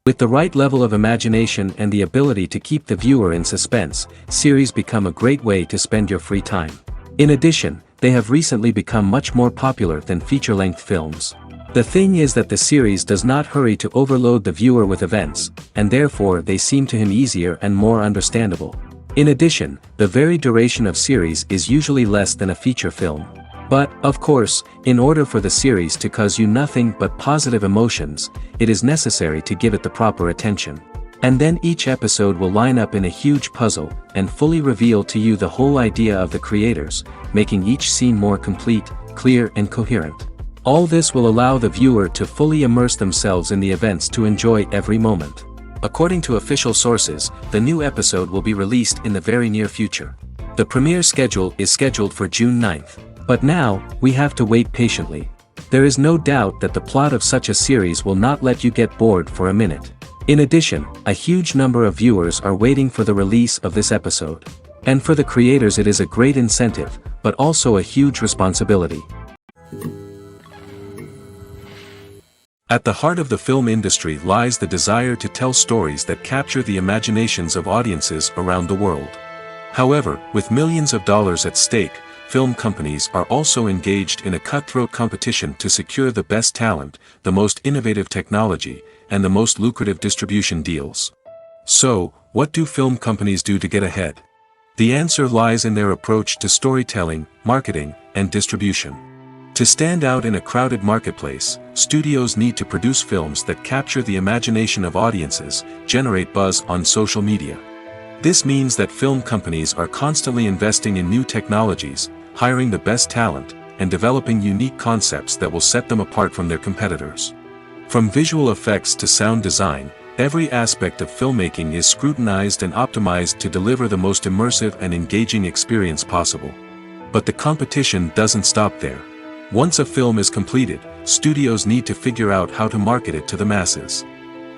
With the right level of imagination and the ability to keep the viewer in suspense, series become a great way to spend your free time. In addition, they have recently become much more popular than feature-length films. The thing is that the series does not hurry to overload the viewer with events, and therefore they seem to him easier and more understandable. In addition, the very duration of series is usually less than a feature film. But, of course, in order for the series to cause you nothing but positive emotions, it is necessary to give it the proper attention. And then each episode will line up in a huge puzzle, and fully reveal to you the whole idea of the creators, making each scene more complete, clear and coherent. All this will allow the viewer to fully immerse themselves in the events to enjoy every moment. According to official sources, the new episode will be released in the very near future. The premiere schedule is scheduled for June 9th. But now, we have to wait patiently. There is no doubt that the plot of such a series will not let you get bored for a minute. In addition, a huge number of viewers are waiting for the release of this episode. And for the creators it is a great incentive, but also a huge responsibility. At the heart of the film industry lies the desire to tell stories that capture the imaginations of audiences around the world. However, with millions of dollars at stake, film companies are also engaged in a cutthroat competition to secure the best talent, the most innovative technology, and the most lucrative distribution deals. So, what do film companies do to get ahead? The answer lies in their approach to storytelling, marketing, and distribution. To stand out in a crowded marketplace, studios need to produce films that capture the imagination of audiences, generate buzz on social media. This means that film companies are constantly investing in new technologies, hiring the best talent, and developing unique concepts that will set them apart from their competitors. From visual effects to sound design, every aspect of filmmaking is scrutinized and optimized to deliver the most immersive and engaging experience possible. But the competition doesn't stop there. Once a film is completed, studios need to figure out how to market it to the masses.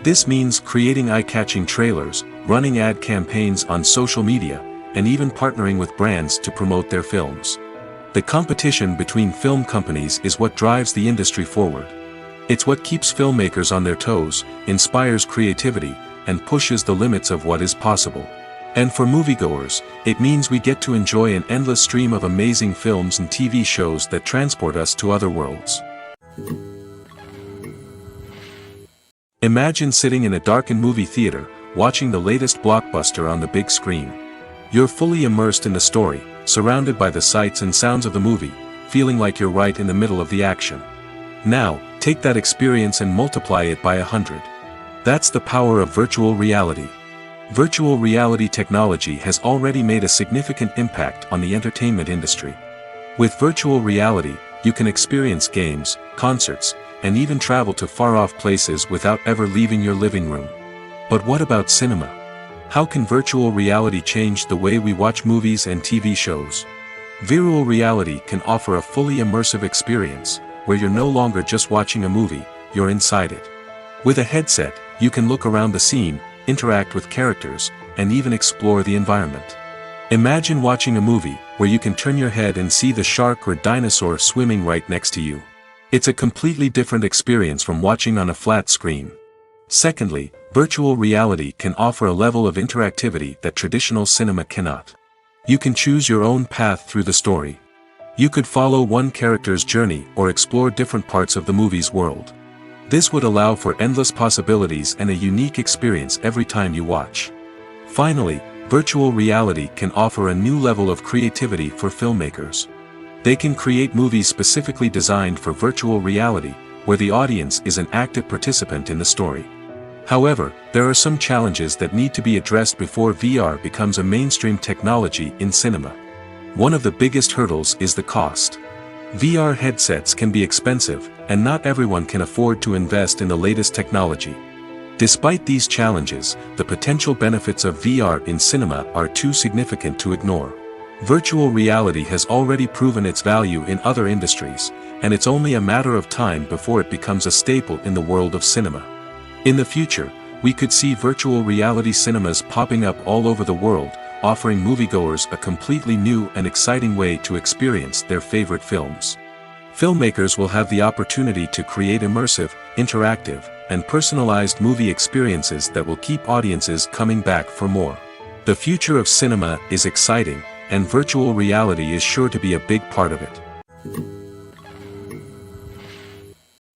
This means creating eye-catching trailers, running ad campaigns on social media, and even partnering with brands to promote their films. The competition between film companies is what drives the industry forward. It's what keeps filmmakers on their toes, inspires creativity, and pushes the limits of what is possible. And for moviegoers, it means we get to enjoy an endless stream of amazing films and TV shows that transport us to other worlds. Imagine sitting in a darkened movie theater, watching the latest blockbuster on the big screen. You're fully immersed in the story, surrounded by the sights and sounds of the movie, feeling like you're right in the middle of the action. Now, take that experience and multiply it by 100. That's the power of virtual reality. Virtual reality technology has already made a significant impact on the entertainment industry. With virtual reality, you can experience games, concerts, and even travel to far-off places without ever leaving your living room. But what about cinema? How can virtual reality change the way we watch movies and TV shows? Virtual reality can offer a fully immersive experience, where you're no longer just watching a movie, you're inside it. With a headset, you can look around the scene, interact with characters, and even explore the environment. Imagine watching a movie, where you can turn your head and see the shark or dinosaur swimming right next to you. It's a completely different experience from watching on a flat screen. Secondly, virtual reality can offer a level of interactivity that traditional cinema cannot. You can choose your own path through the story. You could follow one character's journey or explore different parts of the movie's world. This would allow for endless possibilities and a unique experience every time you watch. Finally, virtual reality can offer a new level of creativity for filmmakers. They can create movies specifically designed for virtual reality, where the audience is an active participant in the story. However, there are some challenges that need to be addressed before VR becomes a mainstream technology in cinema. One of the biggest hurdles is the cost. VR headsets can be expensive, and not everyone can afford to invest in the latest technology. Despite these challenges, the potential benefits of VR in cinema are too significant to ignore. Virtual reality has already proven its value in other industries, and it's only a matter of time before it becomes a staple in the world of cinema. In the future, we could see virtual reality cinemas popping up all over the world, offering moviegoers a completely new and exciting way to experience their favorite films. Filmmakers will have the opportunity to create immersive, interactive, and personalized movie experiences that will keep audiences coming back for more. The future of cinema is exciting, and virtual reality is sure to be a big part of it.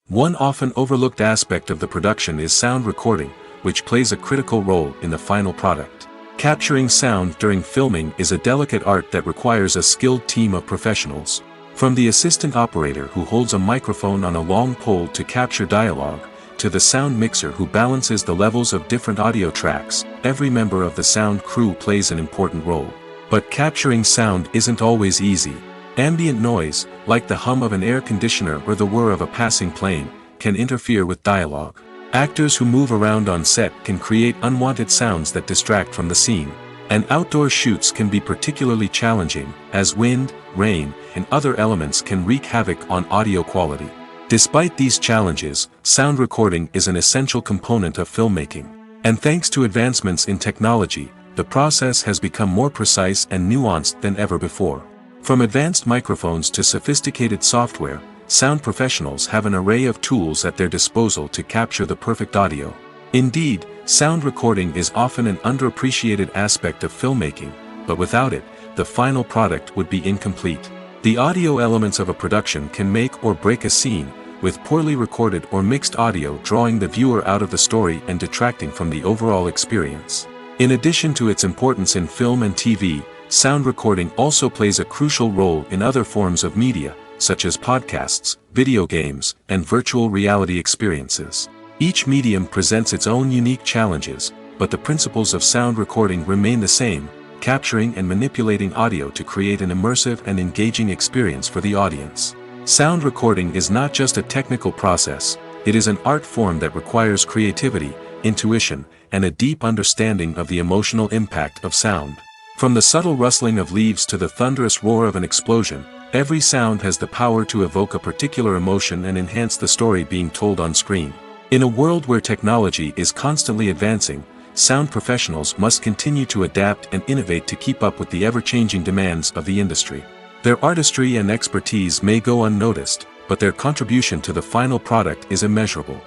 One often overlooked aspect of the production is sound recording, which plays a critical role in the final product. Capturing sound during filming is a delicate art that requires a skilled team of professionals. From the assistant operator who holds a microphone on a long pole to capture dialogue, to the sound mixer who balances the levels of different audio tracks, every member of the sound crew plays an important role. But capturing sound isn't always easy. Ambient noise, like the hum of an air conditioner or the whir of a passing plane, can interfere with dialogue. Actors who move around on set can create unwanted sounds that distract from the scene. And outdoor shoots can be particularly challenging, as wind, rain, and other elements can wreak havoc on audio quality. Despite these challenges, sound recording is an essential component of filmmaking. And thanks to advancements in technology, the process has become more precise and nuanced than ever before. From advanced microphones to sophisticated software, sound professionals have an array of tools at their disposal to capture the perfect audio. Indeed, sound recording is often an underappreciated aspect of filmmaking, but without it, the final product would be incomplete. The audio elements of a production can make or break a scene, with poorly recorded or mixed audio drawing the viewer out of the story and detracting from the overall experience. In addition to its importance in film and TV, sound recording also plays a crucial role in other forms of media, such as podcasts, video games, and virtual reality experiences. Each medium presents its own unique challenges, but the principles of sound recording remain the same, capturing and manipulating audio to create an immersive and engaging experience for the audience. Sound recording is not just a technical process, it is an art form that requires creativity, intuition, and a deep understanding of the emotional impact of sound. From the subtle rustling of leaves to the thunderous roar of an explosion, every sound has the power to evoke a particular emotion and enhance the story being told on screen. In a world where technology is constantly advancing, sound professionals must continue to adapt and innovate to keep up with the ever-changing demands of the industry. Their artistry and expertise may go unnoticed, but their contribution to the final product is immeasurable.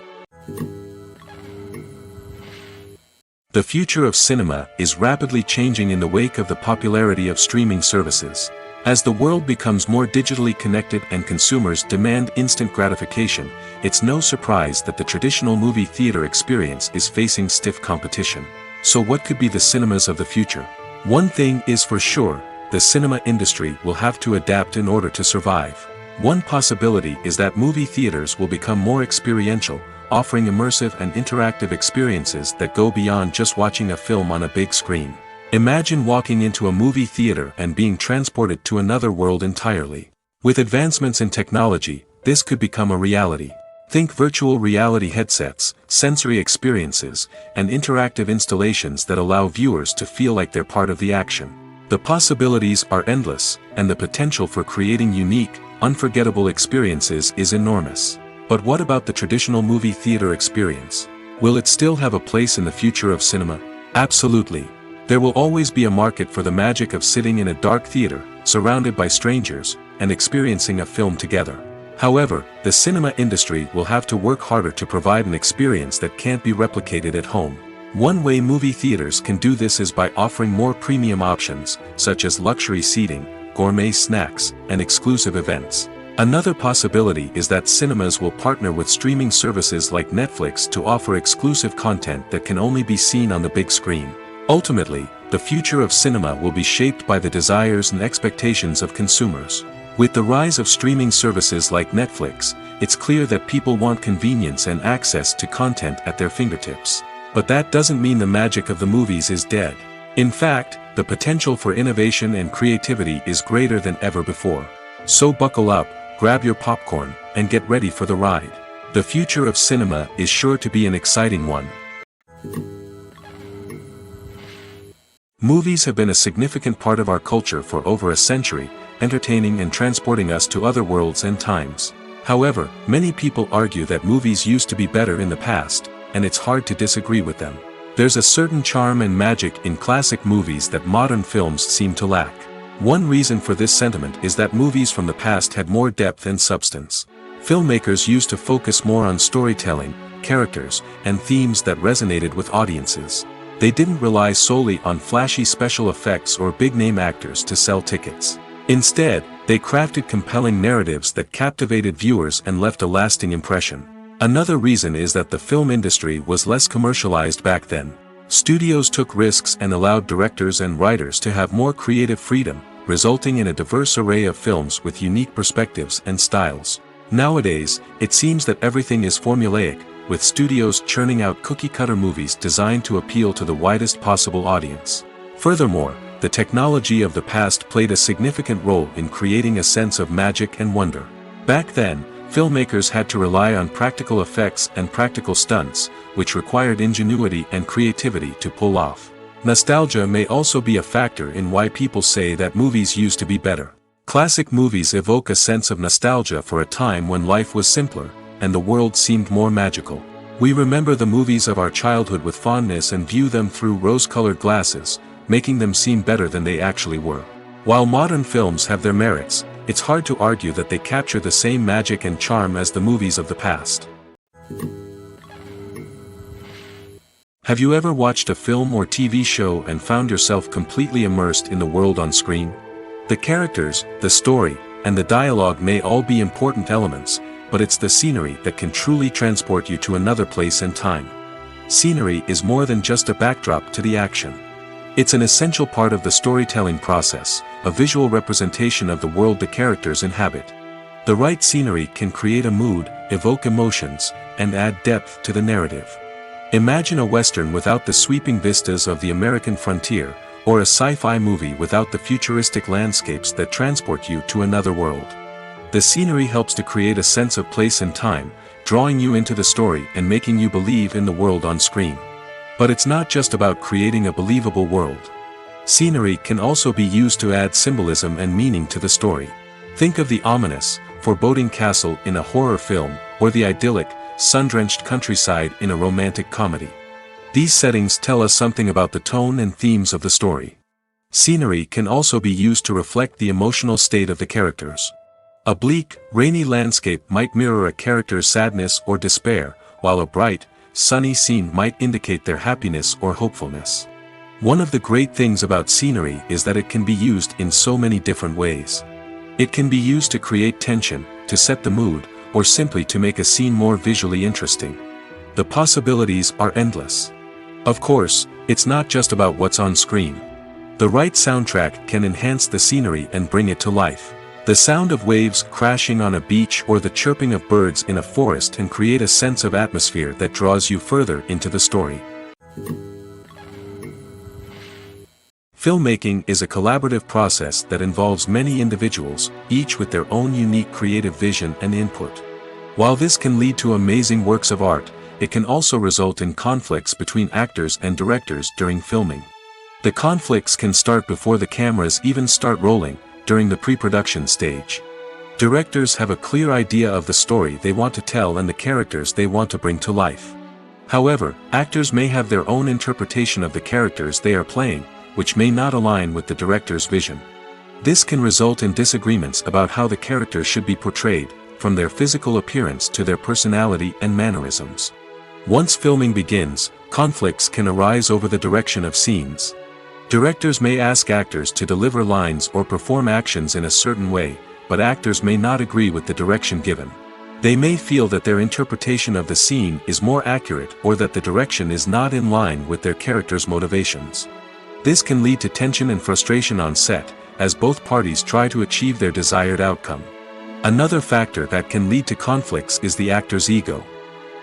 The future of cinema is rapidly changing in the wake of the popularity of streaming services. As the world becomes more digitally connected and consumers demand instant gratification, it's no surprise that the traditional movie theater experience is facing stiff competition. So what could be the cinemas of the future? One thing is for sure, the cinema industry will have to adapt in order to survive. One possibility is that movie theaters will become more experiential, offering immersive and interactive experiences that go beyond just watching a film on a big screen. Imagine walking into a movie theater and being transported to another world entirely. With advancements in technology, this could become a reality. Think virtual reality headsets, sensory experiences, and interactive installations that allow viewers to feel like they're part of the action. The possibilities are endless, and the potential for creating unique, unforgettable experiences is enormous. But what about the traditional movie theater experience? Will it still have a place in the future of cinema? Absolutely. There will always be a market for the magic of sitting in a dark theater, surrounded by strangers, and experiencing a film together. However, the cinema industry will have to work harder to provide an experience that can't be replicated at home. One way movie theaters can do this is by offering more premium options, such as luxury seating, gourmet snacks, and exclusive events. Another possibility is that cinemas will partner with streaming services like Netflix to offer exclusive content that can only be seen on the big screen. Ultimately, the future of cinema will be shaped by the desires and expectations of consumers. With the rise of streaming services like Netflix, it's clear that people want convenience and access to content at their fingertips. But that doesn't mean the magic of the movies is dead. In fact, the potential for innovation and creativity is greater than ever before. So buckle up, grab your popcorn, and get ready for the ride. The future of cinema is sure to be an exciting one. Movies have been a significant part of our culture for over a century, entertaining and transporting us to other worlds and times. However, many people argue that movies used to be better in the past, and it's hard to disagree with them. There's a certain charm and magic in classic movies that modern films seem to lack. One reason for this sentiment is that movies from the past had more depth and substance. Filmmakers used to focus more on storytelling, characters, and themes that resonated with audiences. They didn't rely solely on flashy special effects or big-name actors to sell tickets. Instead, they crafted compelling narratives that captivated viewers and left a lasting impression. Another reason is that the film industry was less commercialized back then. Studios took risks and allowed directors and writers to have more creative freedom, resulting in a diverse array of films with unique perspectives and styles. Nowadays, it seems that everything is formulaic, with studios churning out cookie-cutter movies designed to appeal to the widest possible audience. Furthermore, the technology of the past played a significant role in creating a sense of magic and wonder. Back then, filmmakers had to rely on practical effects and practical stunts, which required ingenuity and creativity to pull off. Nostalgia may also be a factor in why people say that movies used to be better. Classic movies evoke a sense of nostalgia for a time when life was simpler, and the world seemed more magical. We remember the movies of our childhood with fondness and view them through rose-colored glasses, making them seem better than they actually were. While modern films have their merits, it's hard to argue that they capture the same magic and charm as the movies of the past. Have you ever watched a film or TV show and found yourself completely immersed in the world on screen? The characters, the story, and the dialogue may all be important elements, but it's the scenery that can truly transport you to another place and time. Scenery is more than just a backdrop to the action. It's an essential part of the storytelling process, a visual representation of the world the characters inhabit. The right scenery can create a mood, evoke emotions, and add depth to the narrative. Imagine a Western without the sweeping vistas of the American frontier, or a sci-fi movie without the futuristic landscapes that transport you to another world. The scenery helps to create a sense of place and time, drawing you into the story and making you believe in the world on screen. But it's not just about creating a believable world. Scenery can also be used to add symbolism and meaning to the story. Think of the ominous, foreboding castle in a horror film, or the idyllic, sun-drenched countryside in a romantic comedy. These settings tell us something about the tone and themes of the story. Scenery can also be used to reflect the emotional state of the characters. A bleak, rainy landscape might mirror a character's sadness or despair, while a bright, sunny scene might indicate their happiness or hopefulness. One of the great things about scenery is that it can be used in so many different ways. It can be used to create tension, to set the mood, or simply to make a scene more visually interesting. The possibilities are endless. Of course, it's not just about what's on screen. The right soundtrack can enhance the scenery and bring it to life. The sound of waves crashing on a beach or the chirping of birds in a forest can create a sense of atmosphere that draws you further into the story. Filmmaking is a collaborative process that involves many individuals, each with their own unique creative vision and input. While this can lead to amazing works of art, it can also result in conflicts between actors and directors during filming. The conflicts can start before the cameras even start rolling, during the pre-production stage. Directors have a clear idea of the story they want to tell and the characters they want to bring to life. However, actors may have their own interpretation of the characters they are playing, which may not align with the director's vision. This can result in disagreements about how the characters should be portrayed, from their physical appearance to their personality and mannerisms. Once filming begins, conflicts can arise over the direction of scenes. Directors may ask actors to deliver lines or perform actions in a certain way, but actors may not agree with the direction given. They may feel that their interpretation of the scene is more accurate or that the direction is not in line with their character's motivations. This can lead to tension and frustration on set, as both parties try to achieve their desired outcome. Another factor that can lead to conflicts is the actor's ego.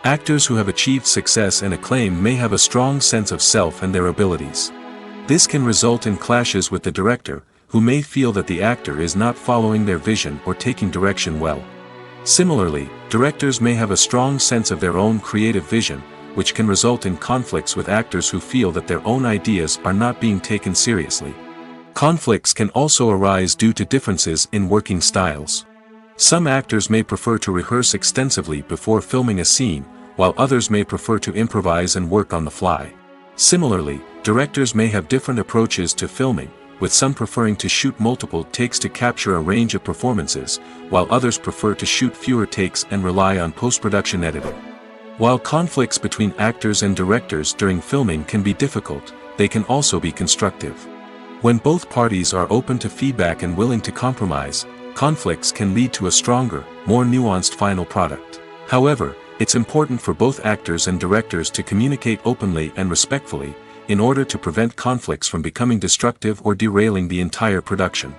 Actors who have achieved success and acclaim may have a strong sense of self and their abilities. This can result in clashes with the director, who may feel that the actor is not following their vision or taking direction well. Similarly, directors may have a strong sense of their own creative vision, which can result in conflicts with actors who feel that their own ideas are not being taken seriously. Conflicts can also arise due to differences in working styles. Some actors may prefer to rehearse extensively before filming a scene, while others may prefer to improvise and work on the fly. Similarly, directors may have different approaches to filming, with some preferring to shoot multiple takes to capture a range of performances, while others prefer to shoot fewer takes and rely on post-production editing. While conflicts between actors and directors during filming can be difficult, they can also be constructive. When both parties are open to feedback and willing to compromise, conflicts can lead to a stronger, more nuanced final product. However, it's important for both actors and directors to communicate openly and respectfully, in order to prevent conflicts from becoming destructive or derailing the entire production.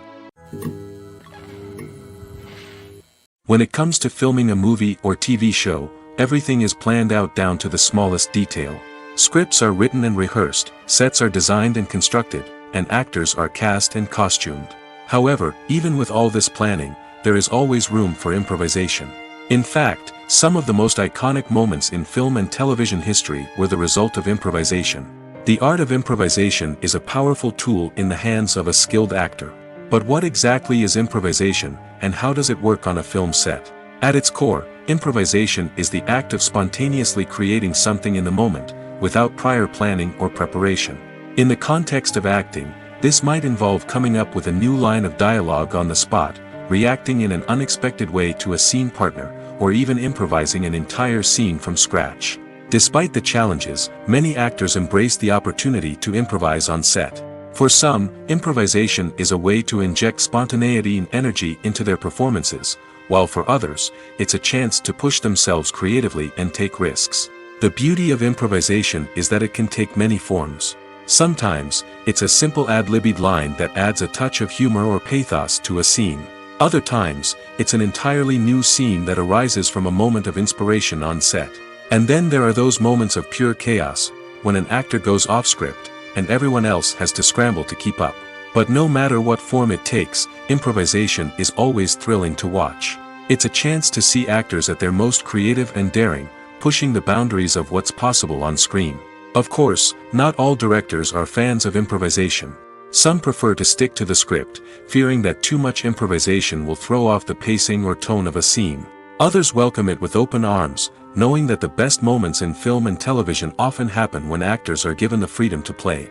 When it comes to filming a movie or TV show, everything is planned out down to the smallest detail. Scripts are written and rehearsed, sets are designed and constructed, and actors are cast and costumed. However, even with all this planning, there is always room for improvisation. In fact, some of the most iconic moments in film and television history were the result of improvisation. The art of improvisation is a powerful tool in the hands of a skilled actor. But what exactly is improvisation, and how does it work on a film set? At its core, improvisation is the act of spontaneously creating something in the moment, without prior planning or preparation. In the context of acting, this might involve coming up with a new line of dialogue on the spot, reacting in an unexpected way to a scene partner, or even improvising an entire scene from scratch. Despite the challenges, many actors embrace the opportunity to improvise on set. For some, improvisation is a way to inject spontaneity and energy into their performances, while for others, it's a chance to push themselves creatively and take risks. The beauty of improvisation is that it can take many forms. Sometimes, it's a simple ad-libbed line that adds a touch of humor or pathos to a scene. Other times, it's an entirely new scene that arises from a moment of inspiration on set. And then there are those moments of pure chaos, when an actor goes off script, and everyone else has to scramble to keep up. But no matter what form it takes, improvisation is always thrilling to watch. It's a chance to see actors at their most creative and daring, pushing the boundaries of what's possible on screen. Of course, not all directors are fans of improvisation. Some prefer to stick to the script, fearing that too much improvisation will throw off the pacing or tone of a scene. Others welcome it with open arms, knowing that the best moments in film and television often happen when actors are given the freedom to play.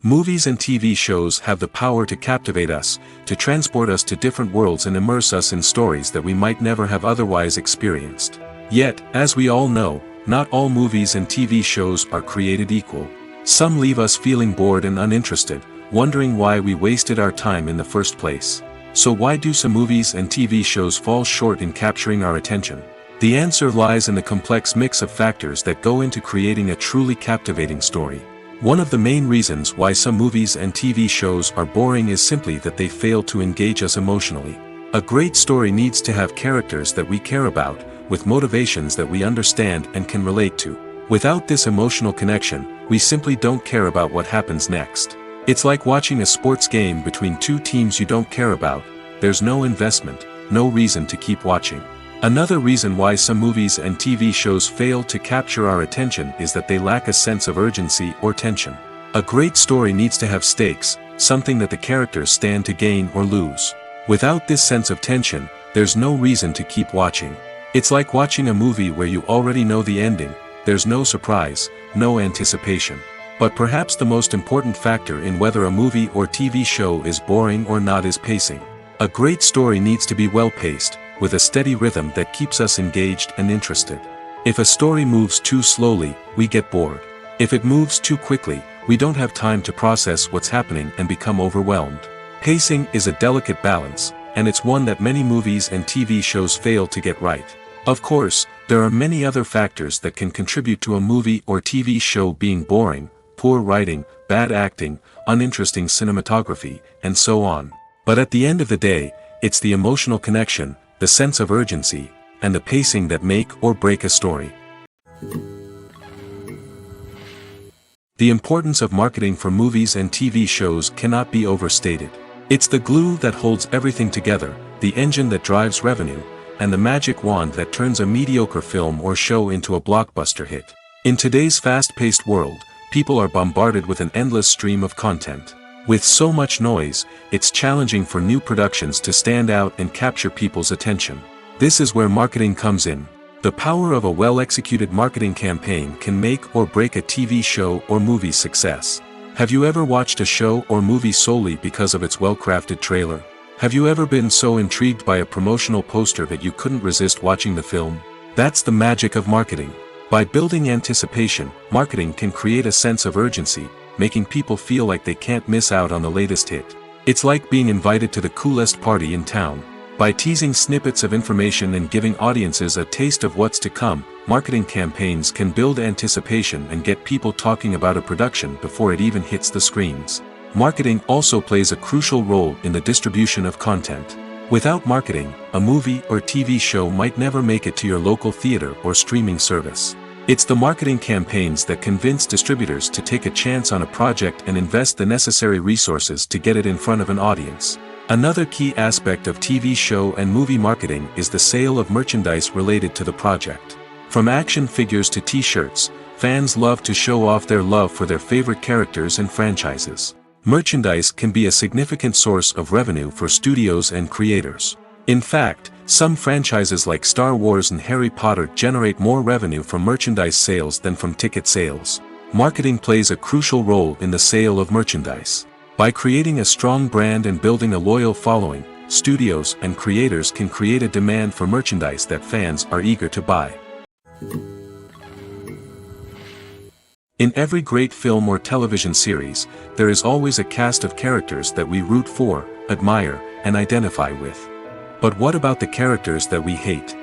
Movies and TV shows have the power to captivate us, to transport us to different worlds and immerse us in stories that we might never have otherwise experienced. Yet, as we all know, not all movies and TV shows are created equal. Some leave us feeling bored and uninterested, wondering why we wasted our time in the first place. So why do some movies and TV shows fall short in capturing our attention? The answer lies in the complex mix of factors that go into creating a truly captivating story. One of the main reasons why some movies and TV shows are boring is simply that they fail to engage us emotionally. A great story needs to have characters that we care about, with motivations that we understand and can relate to. Without this emotional connection, we simply don't care about what happens next. It's like watching a sports game between two teams you don't care about. There's no investment, no reason to keep watching. Another reason why some movies and TV shows fail to capture our attention is that they lack a sense of urgency or tension. A great story needs to have stakes, something that the characters stand to gain or lose. Without this sense of tension, there's no reason to keep watching. It's like watching a movie where you already know the ending. There's no surprise, no anticipation. But perhaps the most important factor in whether a movie or TV show is boring or not is pacing. A great story needs to be well-paced, with a steady rhythm that keeps us engaged and interested. If a story moves too slowly, we get bored. If it moves too quickly, we don't have time to process what's happening and become overwhelmed. Pacing is a delicate balance, and it's one that many movies and TV shows fail to get right. Of course, there are many other factors that can contribute to a movie or TV show being boring: poor writing, bad acting, uninteresting cinematography, and so on. But at the end of the day, it's the emotional connection, the sense of urgency, and the pacing that make or break a story. The importance of marketing for movies and TV shows cannot be overstated. It's the glue that holds everything together, the engine that drives revenue, and the magic wand that turns a mediocre film or show into a blockbuster hit. In today's fast-paced world, people are bombarded with an endless stream of content. With so much noise, it's challenging for new productions to stand out and capture people's attention. This is where marketing comes in. The power of a well-executed marketing campaign can make or break a TV show or movie's success. Have you ever watched a show or movie solely because of its well-crafted trailer? Have you ever been so intrigued by a promotional poster that you couldn't resist watching the film? That's the magic of marketing. By building anticipation, marketing can create a sense of urgency, making people feel like they can't miss out on the latest hit. It's like being invited to the coolest party in town. By teasing snippets of information and giving audiences a taste of what's to come, marketing campaigns can build anticipation and get people talking about a production before it even hits the screens. Marketing also plays a crucial role in the distribution of content. Without marketing, a movie or TV show might never make it to your local theater or streaming service. It's the marketing campaigns that convince distributors to take a chance on a project and invest the necessary resources to get it in front of an audience. Another key aspect of TV show and movie marketing is the sale of merchandise related to the project. From action figures to t-shirts, fans love to show off their love for their favorite characters and franchises. Merchandise can be a significant source of revenue for studios and creators. In fact, some franchises like Star Wars and Harry Potter generate more revenue from merchandise sales than from ticket sales. Marketing plays a crucial role in the sale of merchandise. By creating a strong brand and building a loyal following, studios and creators can create a demand for merchandise that fans are eager to buy. In every great film or television series, there is always a cast of characters that we root for, admire, and identify with. But what about the characters that we hate?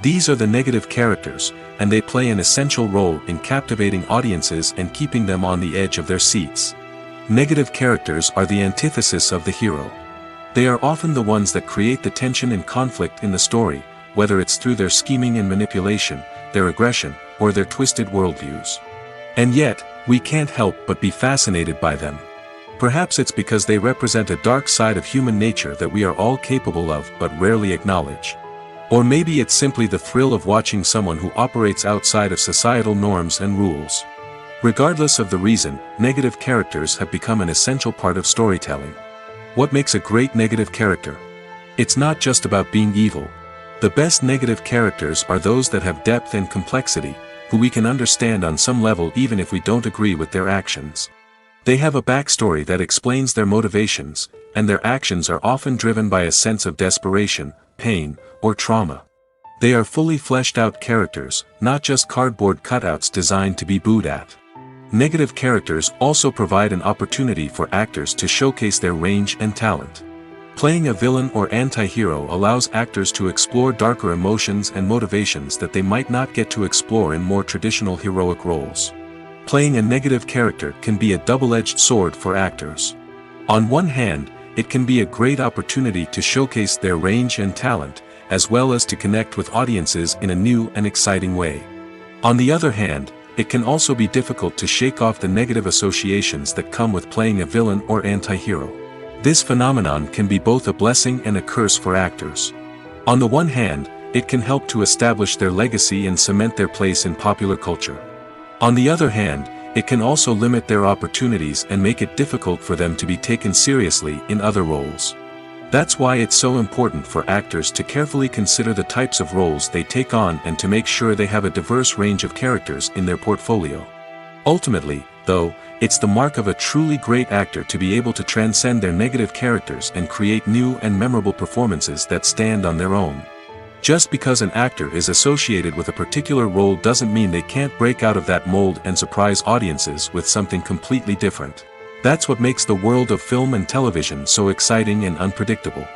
These are the negative characters, and they play an essential role in captivating audiences and keeping them on the edge of their seats. Negative characters are the antithesis of the hero. They are often the ones that create the tension and conflict in the story, whether it's through their scheming and manipulation, their aggression, or their twisted worldviews. And yet, we can't help but be fascinated by them. Perhaps it's because they represent a dark side of human nature that we are all capable of but rarely acknowledge. Or maybe it's simply the thrill of watching someone who operates outside of societal norms and rules. Regardless of the reason, negative characters have become an essential part of storytelling. What makes a great negative character? It's not just about being evil. The best negative characters are those that have depth and complexity, who we can understand on some level even if we don't agree with their actions. They have a backstory that explains their motivations, and their actions are often driven by a sense of desperation, pain, or trauma. They are fully fleshed out characters, not just cardboard cutouts designed to be booed at. Negative characters also provide an opportunity for actors to showcase their range and talent. Playing a villain or anti-hero allows actors to explore darker emotions and motivations that they might not get to explore in more traditional heroic roles. Playing a negative character can be a double-edged sword for actors. On one hand, it can be a great opportunity to showcase their range and talent, as well as to connect with audiences in a new and exciting way. On the other hand, it can also be difficult to shake off the negative associations that come with playing a villain or anti-hero. This phenomenon can be both a blessing and a curse for actors. On the one hand, it can help to establish their legacy and cement their place in popular culture. On the other hand, it can also limit their opportunities and make it difficult for them to be taken seriously in other roles. That's why it's so important for actors to carefully consider the types of roles they take on and to make sure they have a diverse range of characters in their portfolio. Ultimately, though, it's the mark of a truly great actor to be able to transcend their negative characters and create new and memorable performances that stand on their own. Just because an actor is associated with a particular role doesn't mean they can't break out of that mold and surprise audiences with something completely different. That's what makes the world of film and television so exciting and unpredictable.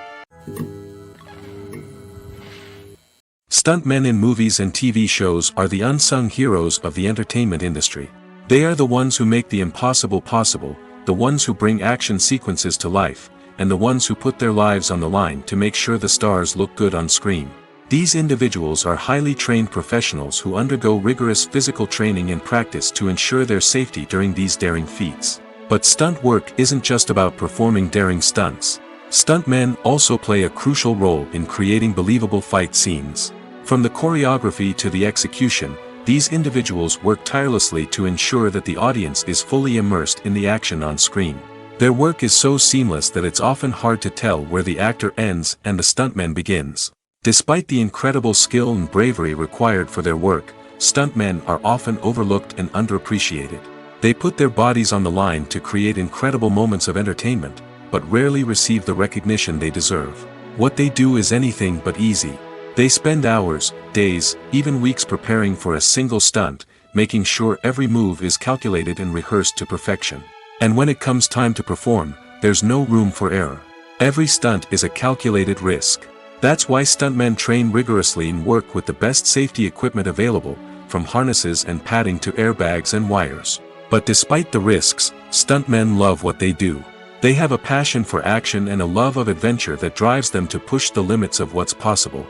Stuntmen in movies and TV shows are the unsung heroes of the entertainment industry. They are the ones who make the impossible possible, the ones who bring action sequences to life, and the ones who put their lives on the line to make sure the stars look good on screen. These individuals are highly trained professionals who undergo rigorous physical training and practice to ensure their safety during these daring feats. But stunt work isn't just about performing daring stunts. Stuntmen also play a crucial role in creating believable fight scenes. From the choreography to the execution, these individuals work tirelessly to ensure that the audience is fully immersed in the action on screen. Their work is so seamless that it's often hard to tell where the actor ends and the stuntman begins. Despite the incredible skill and bravery required for their work, stuntmen are often overlooked and underappreciated. They put their bodies on the line to create incredible moments of entertainment, but rarely receive the recognition they deserve. What they do is anything but easy. They spend hours, days, even weeks preparing for a single stunt, making sure every move is calculated and rehearsed to perfection. And when it comes time to perform, there's no room for error. Every stunt is a calculated risk. That's why stuntmen train rigorously and work with the best safety equipment available, from harnesses and padding to airbags and wires. But despite the risks, stuntmen love what they do. They have a passion for action and a love of adventure that drives them to push the limits of what's possible.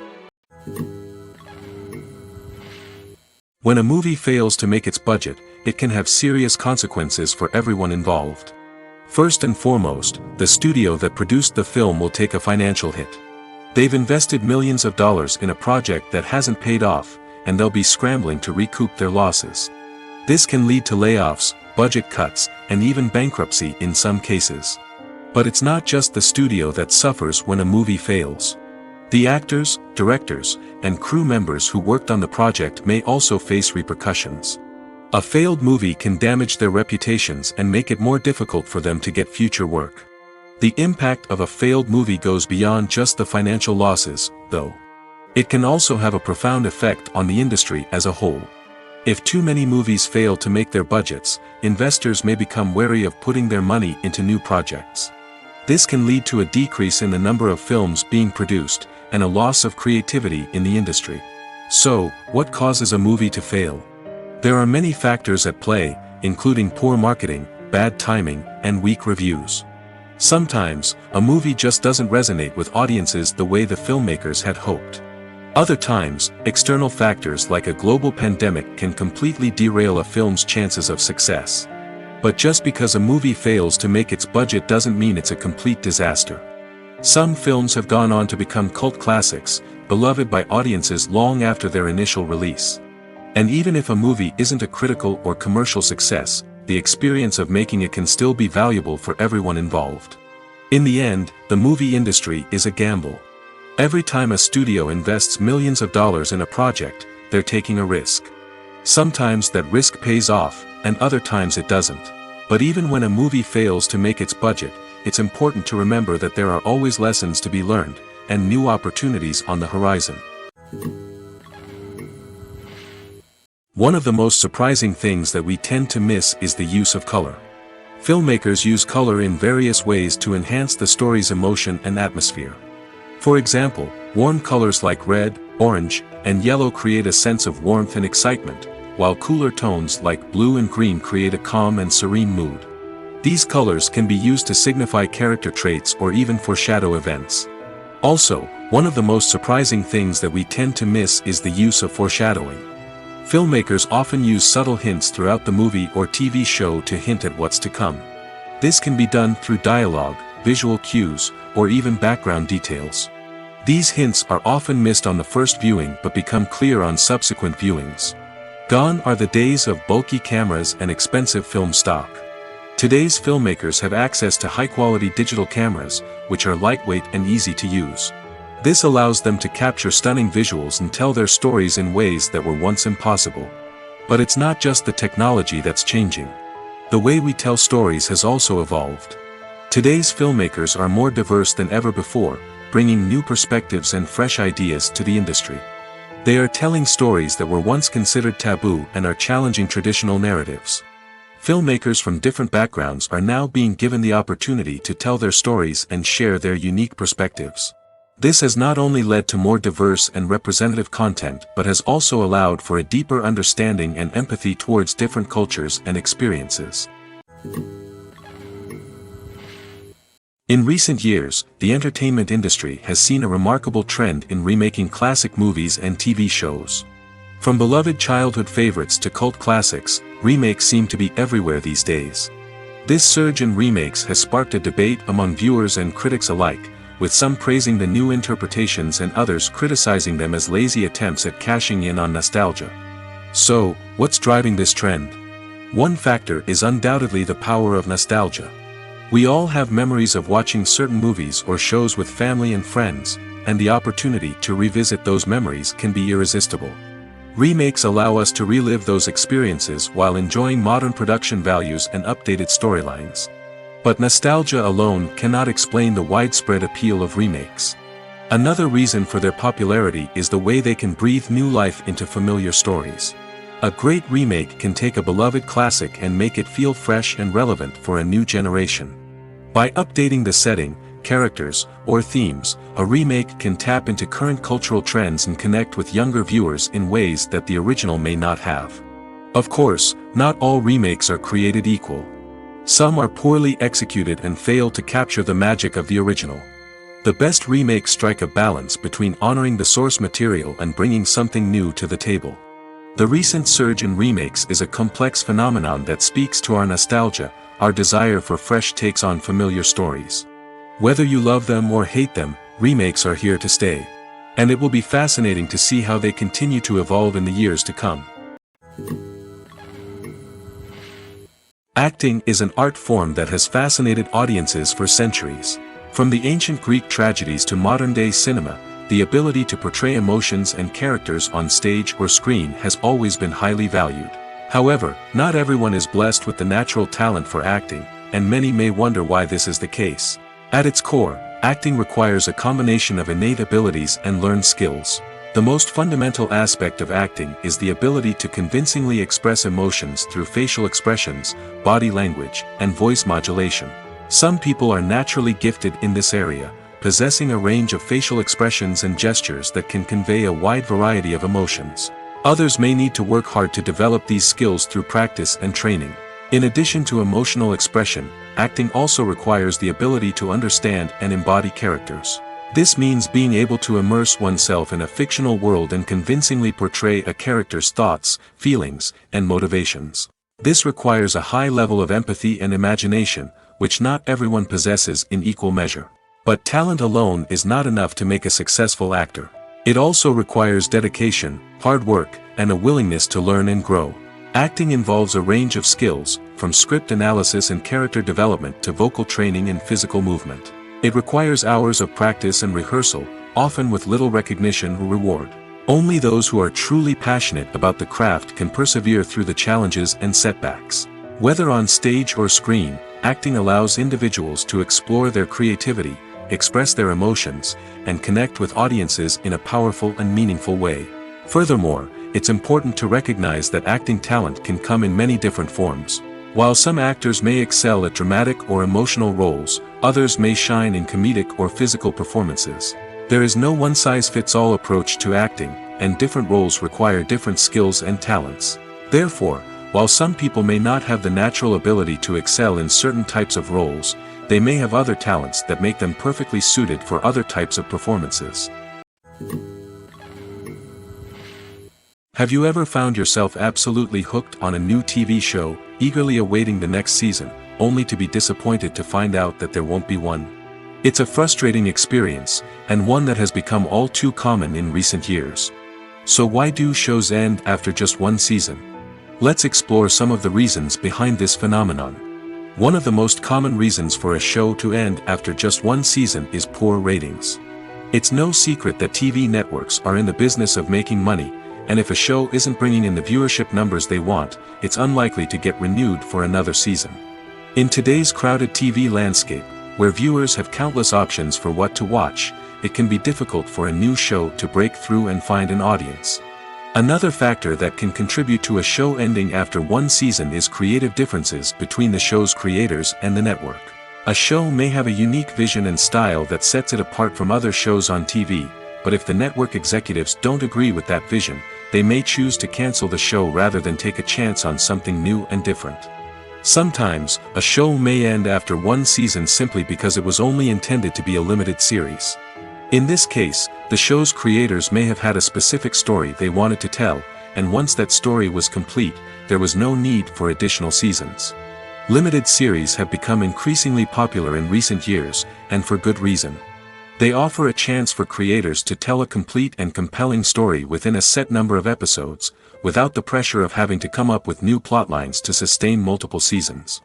When a movie fails to make its budget, it can have serious consequences for everyone involved. First and foremost, the studio that produced the film will take a financial hit. They've invested millions of dollars in a project that hasn't paid off, and they'll be scrambling to recoup their losses. This can lead to layoffs, budget cuts, and even bankruptcy in some cases. But it's not just the studio that suffers when a movie fails. The actors, directors, and crew members who worked on the project may also face repercussions. A failed movie can damage their reputations and make it more difficult for them to get future work. The impact of a failed movie goes beyond just the financial losses, though. It can also have a profound effect on the industry as a whole. If too many movies fail to make their budgets, investors may become wary of putting their money into new projects. This can lead to a decrease in the number of films being produced, and a loss of creativity in the industry. So, what causes a movie to fail? There are many factors at play, including poor marketing, bad timing, and weak reviews. Sometimes, a movie just doesn't resonate with audiences the way the filmmakers had hoped. Other times, external factors like a global pandemic can completely derail a film's chances of success. But just because a movie fails to make its budget doesn't mean it's a complete disaster. Some films have gone on to become cult classics, beloved by audiences long after their initial release. And even if a movie isn't a critical or commercial success, the experience of making it can still be valuable for everyone involved. In the end, the movie industry is a gamble. Every time a studio invests millions of dollars in a project, they're taking a risk. Sometimes that risk pays off, and other times it doesn't. But even when a movie fails to make its budget, it's important to remember that there are always lessons to be learned, and new opportunities on the horizon. One of the most surprising things that we tend to miss is the use of color. Filmmakers use color in various ways to enhance the story's emotion and atmosphere. For example, warm colors like red, orange, and yellow create a sense of warmth and excitement, while cooler tones like blue and green create a calm and serene mood. These colors can be used to signify character traits or even foreshadow events. Also, one of the most surprising things that we tend to miss is the use of foreshadowing. Filmmakers often use subtle hints throughout the movie or TV show to hint at what's to come. This can be done through dialogue, visual cues, or even background details. These hints are often missed on the first viewing but become clear on subsequent viewings. Gone are the days of bulky cameras and expensive film stock. Today's filmmakers have access to high-quality digital cameras, which are lightweight and easy to use. This allows them to capture stunning visuals and tell their stories in ways that were once impossible. But it's not just the technology that's changing. The way we tell stories has also evolved. Today's filmmakers are more diverse than ever before, bringing new perspectives and fresh ideas to the industry. They are telling stories that were once considered taboo and are challenging traditional narratives. Filmmakers from different backgrounds are now being given the opportunity to tell their stories and share their unique perspectives. This has not only led to more diverse and representative content but has also allowed for a deeper understanding and empathy towards different cultures and experiences. In recent years, the entertainment industry has seen a remarkable trend in remaking classic movies and TV shows. From beloved childhood favorites to cult classics, remakes seem to be everywhere these days. This surge in remakes has sparked a debate among viewers and critics alike, with some praising the new interpretations and others criticizing them as lazy attempts at cashing in on nostalgia. So, what's driving this trend? One factor is undoubtedly the power of nostalgia. We all have memories of watching certain movies or shows with family and friends, and the opportunity to revisit those memories can be irresistible. Remakes allow us to relive those experiences while enjoying modern production values and updated storylines. But nostalgia alone cannot explain the widespread appeal of remakes. Another reason for their popularity is the way they can breathe new life into familiar stories. A great remake can take a beloved classic and make it feel fresh and relevant for a new generation. By updating the setting, characters, or themes, a remake can tap into current cultural trends and connect with younger viewers in ways that the original may not have. Of course, not all remakes are created equal. Some are poorly executed and fail to capture the magic of the original. The best remakes strike a balance between honoring the source material and bringing something new to the table. The recent surge in remakes is a complex phenomenon that speaks to our nostalgia, our desire for fresh takes on familiar stories. Whether you love them or hate them, remakes are here to stay. And it will be fascinating to see how they continue to evolve in the years to come. Acting is an art form that has fascinated audiences for centuries. From the ancient Greek tragedies to modern-day cinema, the ability to portray emotions and characters on stage or screen has always been highly valued. However, not everyone is blessed with the natural talent for acting, and many may wonder why this is the case. At its core, acting requires a combination of innate abilities and learned skills. The most fundamental aspect of acting is the ability to convincingly express emotions through facial expressions, body language, and voice modulation. Some people are naturally gifted in this area, possessing a range of facial expressions and gestures that can convey a wide variety of emotions. Others may need to work hard to develop these skills through practice and training. In addition to emotional expression, acting also requires the ability to understand and embody characters. This means being able to immerse oneself in a fictional world and convincingly portray a character's thoughts, feelings, and motivations. This requires a high level of empathy and imagination, which not everyone possesses in equal measure. But talent alone is not enough to make a successful actor. It also requires dedication, hard work, and a willingness to learn and grow. Acting involves a range of skills, from script analysis and character development to vocal training and physical movement. It requires hours of practice and rehearsal, often with little recognition or reward. Only those who are truly passionate about the craft can persevere through the challenges and setbacks. Whether on stage or screen, acting allows individuals to explore their creativity, express their emotions, and connect with audiences in a powerful and meaningful way. Furthermore, it's important to recognize that acting talent can come in many different forms. While some actors may excel at dramatic or emotional roles, others may shine in comedic or physical performances. There is no one-size-fits-all approach to acting, and different roles require different skills and talents. Therefore, while some people may not have the natural ability to excel in certain types of roles, they may have other talents that make them perfectly suited for other types of performances. Have you ever found yourself absolutely hooked on a new TV show, eagerly awaiting the next season, only to be disappointed to find out that there won't be one? It's a frustrating experience, and one that has become all too common in recent years. So why do shows end after just one season? Let's explore some of the reasons behind this phenomenon. One of the most common reasons for a show to end after just one season is poor ratings. It's no secret that TV networks are in the business of making money, and if a show isn't bringing in the viewership numbers they want, it's unlikely to get renewed for another season. In today's crowded TV landscape, where viewers have countless options for what to watch, it can be difficult for a new show to break through and find an audience. Another factor that can contribute to a show ending after one season is creative differences between the show's creators and the network. A show may have a unique vision and style that sets it apart from other shows on TV, but if the network executives don't agree with that vision, they may choose to cancel the show rather than take a chance on something new and different. Sometimes, a show may end after one season simply because it was only intended to be a limited series. In this case, the show's creators may have had a specific story they wanted to tell, and once that story was complete, there was no need for additional seasons. Limited series have become increasingly popular in recent years, and for good reason. They offer a chance for creators to tell a complete and compelling story within a set number of episodes, without the pressure of having to come up with new plotlines to sustain multiple seasons.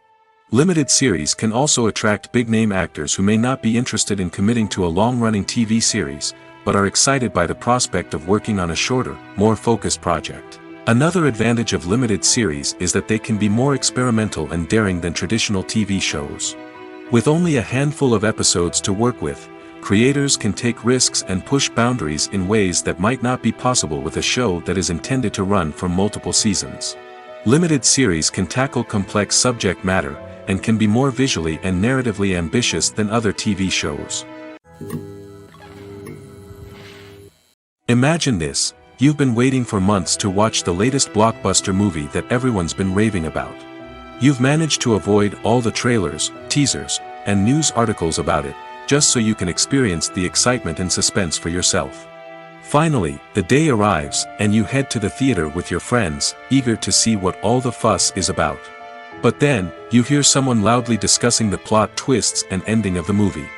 Limited series can also attract big-name actors who may not be interested in committing to a long-running TV series, but are excited by the prospect of working on a shorter, more focused project. Another advantage of limited series is that they can be more experimental and daring than traditional TV shows. With only a handful of episodes to work with, creators can take risks and push boundaries in ways that might not be possible with a show that is intended to run for multiple seasons. Limited series can tackle complex subject matter, and can be more visually and narratively ambitious than other TV shows. Imagine this: you've been waiting for months to watch the latest blockbuster movie that everyone's been raving about. You've managed to avoid all the trailers, teasers, and news articles about it, just so you can experience the excitement and suspense for yourself. Finally, the day arrives, and you head to the theater with your friends, eager to see what all the fuss is about. But then, you hear someone loudly discussing the plot twists and ending of the movie.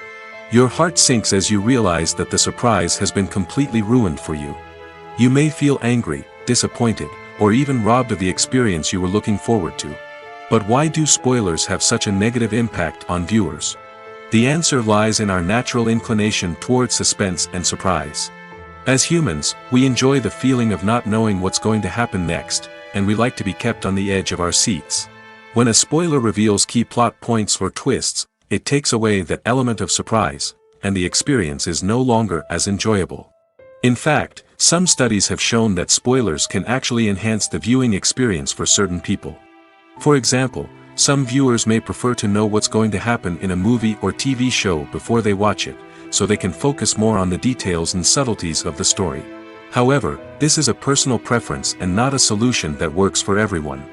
Your heart sinks as you realize that the surprise has been completely ruined for you. You may feel angry, disappointed, or even robbed of the experience you were looking forward to. But why do spoilers have such a negative impact on viewers? The answer lies in our natural inclination towards suspense and surprise. As humans, we enjoy the feeling of not knowing what's going to happen next, and we like to be kept on the edge of our seats. When a spoiler reveals key plot points or twists, it takes away that element of surprise, and the experience is no longer as enjoyable. In fact, some studies have shown that spoilers can actually enhance the viewing experience for certain people. For example, some viewers may prefer to know what's going to happen in a movie or TV show before they watch it, so they can focus more on the details and subtleties of the story. However, this is a personal preference and not a solution that works for everyone.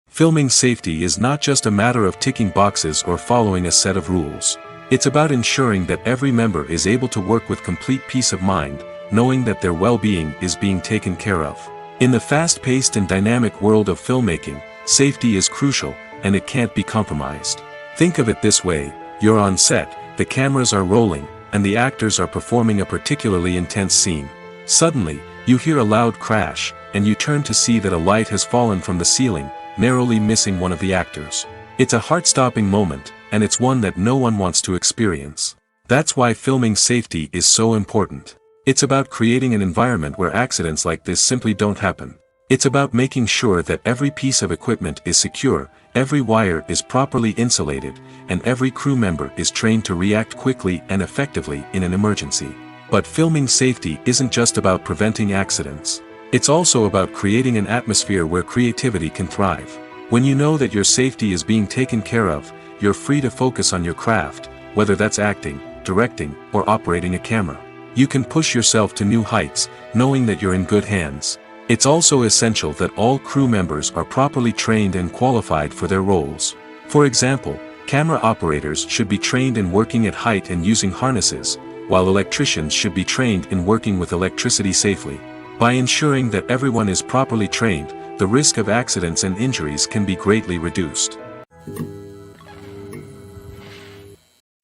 Filming safety is not just a matter of ticking boxes or following a set of rules. It's about ensuring that every member is able to work with complete peace of mind, knowing that their well-being is being taken care of. In the fast-paced and dynamic world of filmmaking, safety is crucial, and it can't be compromised. Think of it this way: you're on set, the cameras are rolling, and the actors are performing a particularly intense scene. Suddenly, you hear a loud crash, and you turn to see that a light has fallen from the ceiling, narrowly missing one of the actors. It's a heart-stopping moment, and it's one that no one wants to experience. That's why filming safety is so important. It's about creating an environment where accidents like this simply don't happen. It's about making sure that every piece of equipment is secure, every wire is properly insulated, and every crew member is trained to react quickly and effectively in an emergency. But filming safety isn't just about preventing accidents. It's also about creating an atmosphere where creativity can thrive. When you know that your safety is being taken care of, you're free to focus on your craft, whether that's acting, directing, or operating a camera. You can push yourself to new heights, knowing that you're in good hands. It's also essential that all crew members are properly trained and qualified for their roles. For example, camera operators should be trained in working at height and using harnesses, while electricians should be trained in working with electricity safely. By ensuring that everyone is properly trained, the risk of accidents and injuries can be greatly reduced.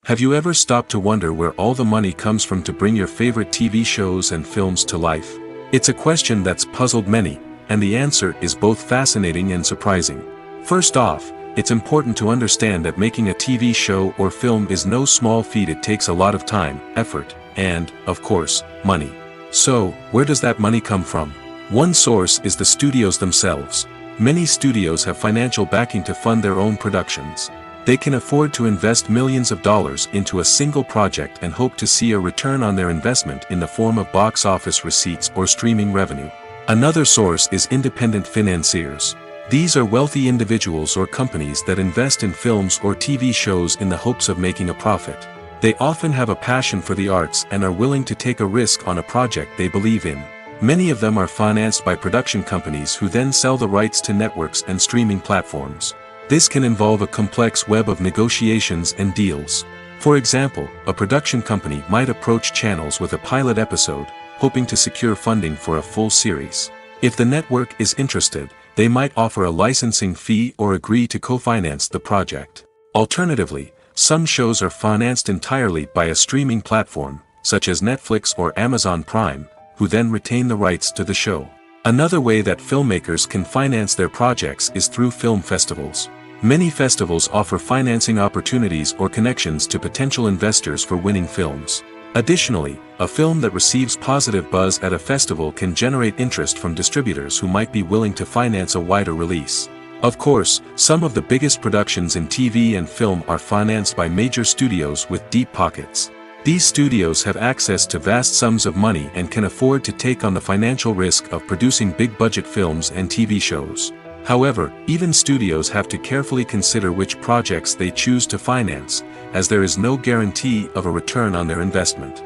Have you ever stopped to wonder where all the money comes from to bring your favorite TV shows and films to life? It's a question that's puzzled many, and the answer is both fascinating and surprising. First off, it's important to understand that making a TV show or film is no small feat. It takes a lot of time, effort, and, of course, money. So, where does that money come from? One source is the studios themselves. Many studios have financial backing to fund their own productions. They can afford to invest millions of dollars into a single project and hope to see a return on their investment in the form of box office receipts or streaming revenue. Another source is independent financiers. These are wealthy individuals or companies that invest in films or TV shows in the hopes of making a profit. They often have a passion for the arts and are willing to take a risk on a project they believe in. Many of them are financed by production companies who then sell the rights to networks and streaming platforms. This can involve a complex web of negotiations and deals. For example, a production company might approach channels with a pilot episode, hoping to secure funding for a full series. If the network is interested, they might offer a licensing fee or agree to co-finance the project. Alternatively, some shows are financed entirely by a streaming platform, such as Netflix or Amazon Prime, who then retain the rights to the show. Another way that filmmakers can finance their projects is through film festivals. Many festivals offer financing opportunities or connections to potential investors for winning films. Additionally, a film that receives positive buzz at a festival can generate interest from distributors who might be willing to finance a wider release. Of course, some of the biggest productions in TV and film are financed by major studios with deep pockets. These studios have access to vast sums of money and can afford to take on the financial risk of producing big-budget films and TV shows. However, even studios have to carefully consider which projects they choose to finance, as there is no guarantee of a return on their investment.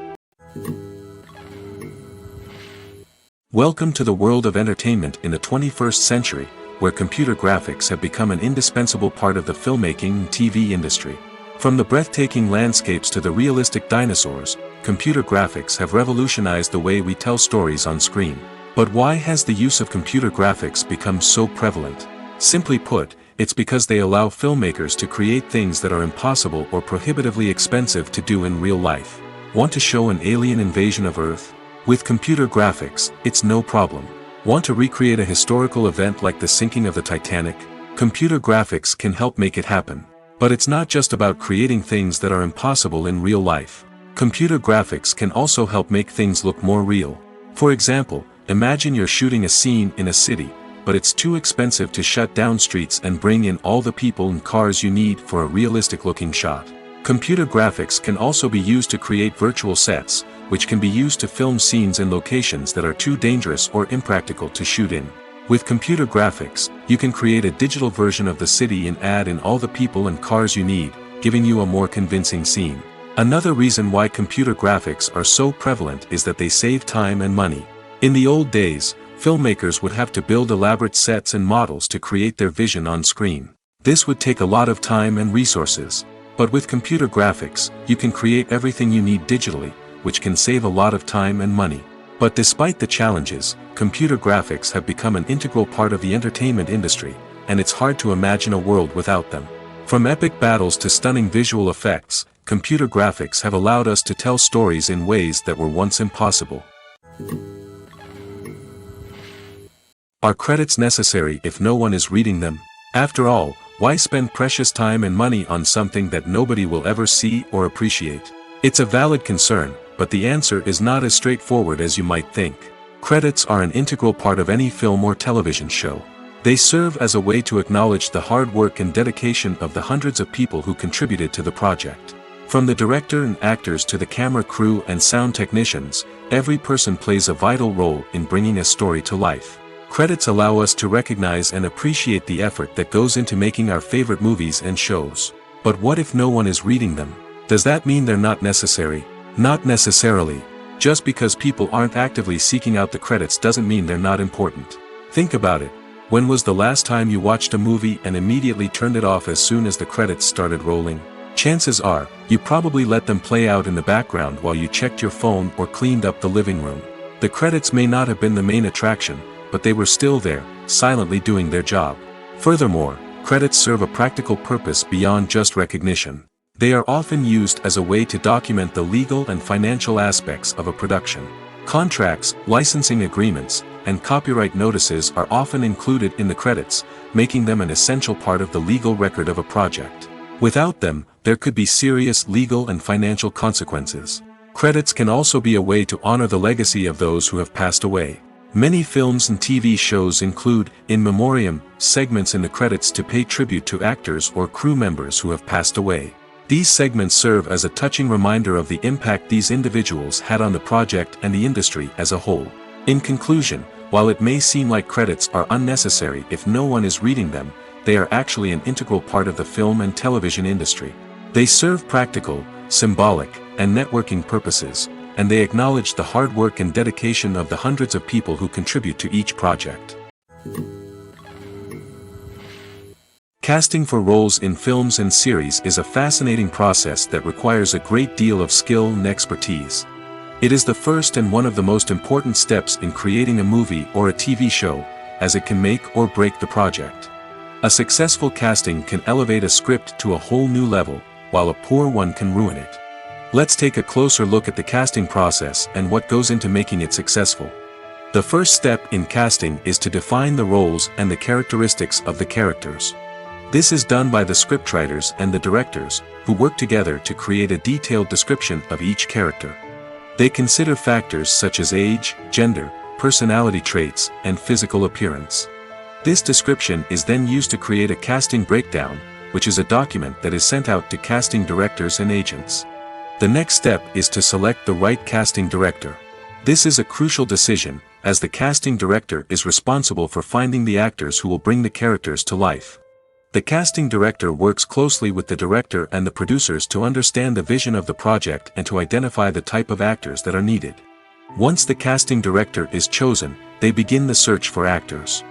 Welcome to the world of entertainment in the 21st century, where computer graphics have become an indispensable part of the filmmaking and TV industry. From the breathtaking landscapes to the realistic dinosaurs, computer graphics have revolutionized the way we tell stories on screen. But why has the use of computer graphics become so prevalent? Simply put, it's because they allow filmmakers to create things that are impossible or prohibitively expensive to do in real life. Want to show an alien invasion of Earth? With computer graphics, it's no problem. Want to recreate a historical event like the sinking of the Titanic? Computer graphics can help make it happen. But it's not just about creating things that are impossible in real life. Computer graphics can also help make things look more real. For example, imagine you're shooting a scene in a city, but it's too expensive to shut down streets and bring in all the people and cars you need for a realistic-looking shot. Computer graphics can also be used to create virtual sets, which can be used to film scenes in locations that are too dangerous or impractical to shoot in. With computer graphics, you can create a digital version of the city and add in all the people and cars you need, giving you a more convincing scene. Another reason why computer graphics are so prevalent is that they save time and money. In the old days, filmmakers would have to build elaborate sets and models to create their vision on screen. This would take a lot of time and resources. But with computer graphics, you can create everything you need digitally, which can save a lot of time and money. But despite the challenges, computer graphics have become an integral part of the entertainment industry, and it's hard to imagine a world without them. From epic battles to stunning visual effects, computer graphics have allowed us to tell stories in ways that were once impossible. Are credits necessary if no one is reading them? After all, why spend precious time and money on something that nobody will ever see or appreciate? It's a valid concern, but the answer is not as straightforward as you might think. Credits are an integral part of any film or television show. They serve as a way to acknowledge the hard work and dedication of the hundreds of people who contributed to the project. From the director and actors to the camera crew and sound technicians, every person plays a vital role in bringing a story to life. Credits allow us to recognize and appreciate the effort that goes into making our favorite movies and shows. But what if no one is reading them? Does that mean they're not necessary? Not necessarily. Just because people aren't actively seeking out the credits doesn't mean they're not important. Think about it. When was the last time you watched a movie and immediately turned it off as soon as the credits started rolling? Chances are, you probably let them play out in the background while you checked your phone or cleaned up the living room. The credits may not have been the main attraction, but they were still there, silently doing their job. Furthermore, credits serve a practical purpose beyond just recognition. They are often used as a way to document the legal and financial aspects of a production. Contracts, licensing agreements, and copyright notices are often included in the credits, making them an essential part of the legal record of a project. Without them, there could be serious legal and financial consequences. Credits can also be a way to honor the legacy of those who have passed away. Many films and TV shows include, in memoriam, segments in the credits to pay tribute to actors or crew members who have passed away. These segments serve as a touching reminder of the impact these individuals had on the project and the industry as a whole. In conclusion, while it may seem like credits are unnecessary if no one is reading them, they are actually an integral part of the film and television industry. They serve practical, symbolic, and networking purposes, and they acknowledge the hard work and dedication of the hundreds of people who contribute to each project. Casting for roles in films and series is a fascinating process that requires a great deal of skill and expertise. It is the first and one of the most important steps in creating a movie or a TV show, as it can make or break the project. A successful casting can elevate a script to a whole new level, while a poor one can ruin it. Let's take a closer look at the casting process and what goes into making it successful. The first step in casting is to define the roles and the characteristics of the characters. This is done by the scriptwriters and the directors, who work together to create a detailed description of each character. They consider factors such as age, gender, personality traits, and physical appearance. This description is then used to create a casting breakdown, which is a document that is sent out to casting directors and agents. The next step is to select the right casting director. This is a crucial decision, as the casting director is responsible for finding the actors who will bring the characters to life. The casting director works closely with the director and the producers to understand the vision of the project and to identify the type of actors that are needed. Once the casting director is chosen, they begin the search for actors.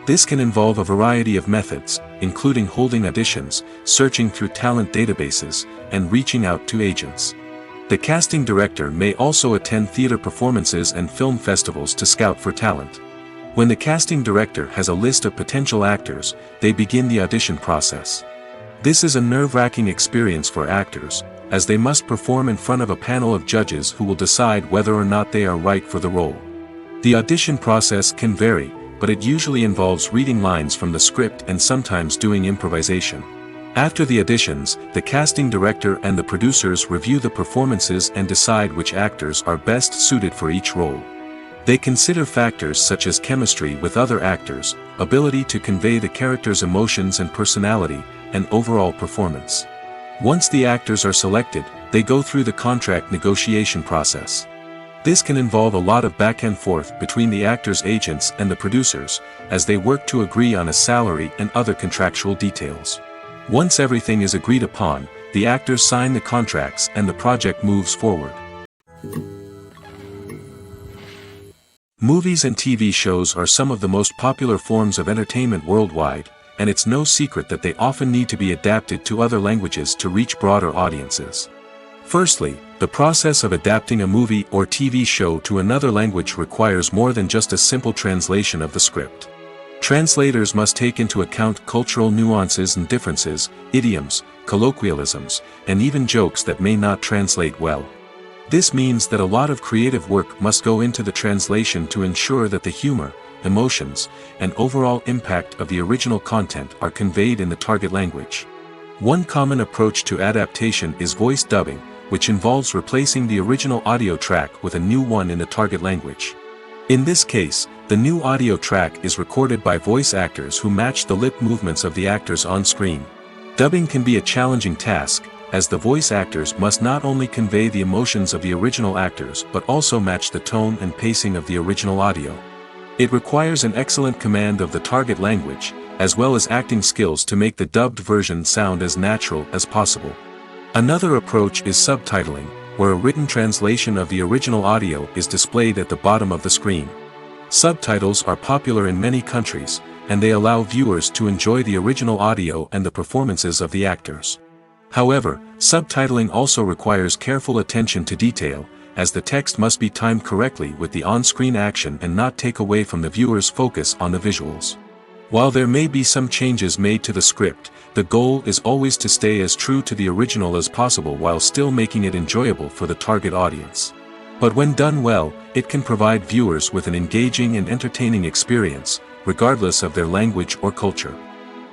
This can involve a variety of methods, including holding auditions, searching through talent databases, and reaching out to agents. The casting director may also attend theater performances and film festivals to scout for talent. When the casting director has a list of potential actors, they begin the audition process. This is a nerve-wracking experience for actors, as they must perform in front of a panel of judges who will decide whether or not they are right for the role. The audition process can vary, but it usually involves reading lines from the script and sometimes doing improvisation. After the auditions, the casting director and the producers review the performances and decide which actors are best suited for each role. They consider factors such as chemistry with other actors, ability to convey the character's emotions and personality, and overall performance. Once the actors are selected, they go through the contract negotiation process. This can involve a lot of back and forth between the actors' agents and the producers, as they work to agree on a salary and other contractual details. Once everything is agreed upon, the actors sign the contracts and the project moves forward. Movies and TV shows are some of the most popular forms of entertainment worldwide, and it's no secret that they often need to be adapted to other languages to reach broader audiences. Firstly, the process of adapting a movie or TV show to another language requires more than just a simple translation of the script. Translators must take into account cultural nuances and differences, idioms, colloquialisms, and even jokes that may not translate well. This means that a lot of creative work must go into the translation to ensure that the humor, emotions, and overall impact of the original content are conveyed in the target language. One common approach to adaptation is voice dubbing, which involves replacing the original audio track with a new one in the target language. In this case, the new audio track is recorded by voice actors who match the lip movements of the actors on screen. Dubbing can be a challenging task, as the voice actors must not only convey the emotions of the original actors but also match the tone and pacing of the original audio. It requires an excellent command of the target language, as well as acting skills to make the dubbed version sound as natural as possible. Another approach is subtitling, where a written translation of the original audio is displayed at the bottom of the screen. Subtitles are popular in many countries, and they allow viewers to enjoy the original audio and the performances of the actors. However, subtitling also requires careful attention to detail, as the text must be timed correctly with the on-screen action and not take away from the viewer's focus on the visuals. While there may be some changes made to the script, the goal is always to stay as true to the original as possible while still making it enjoyable for the target audience. But when done well, it can provide viewers with an engaging and entertaining experience, regardless of their language or culture.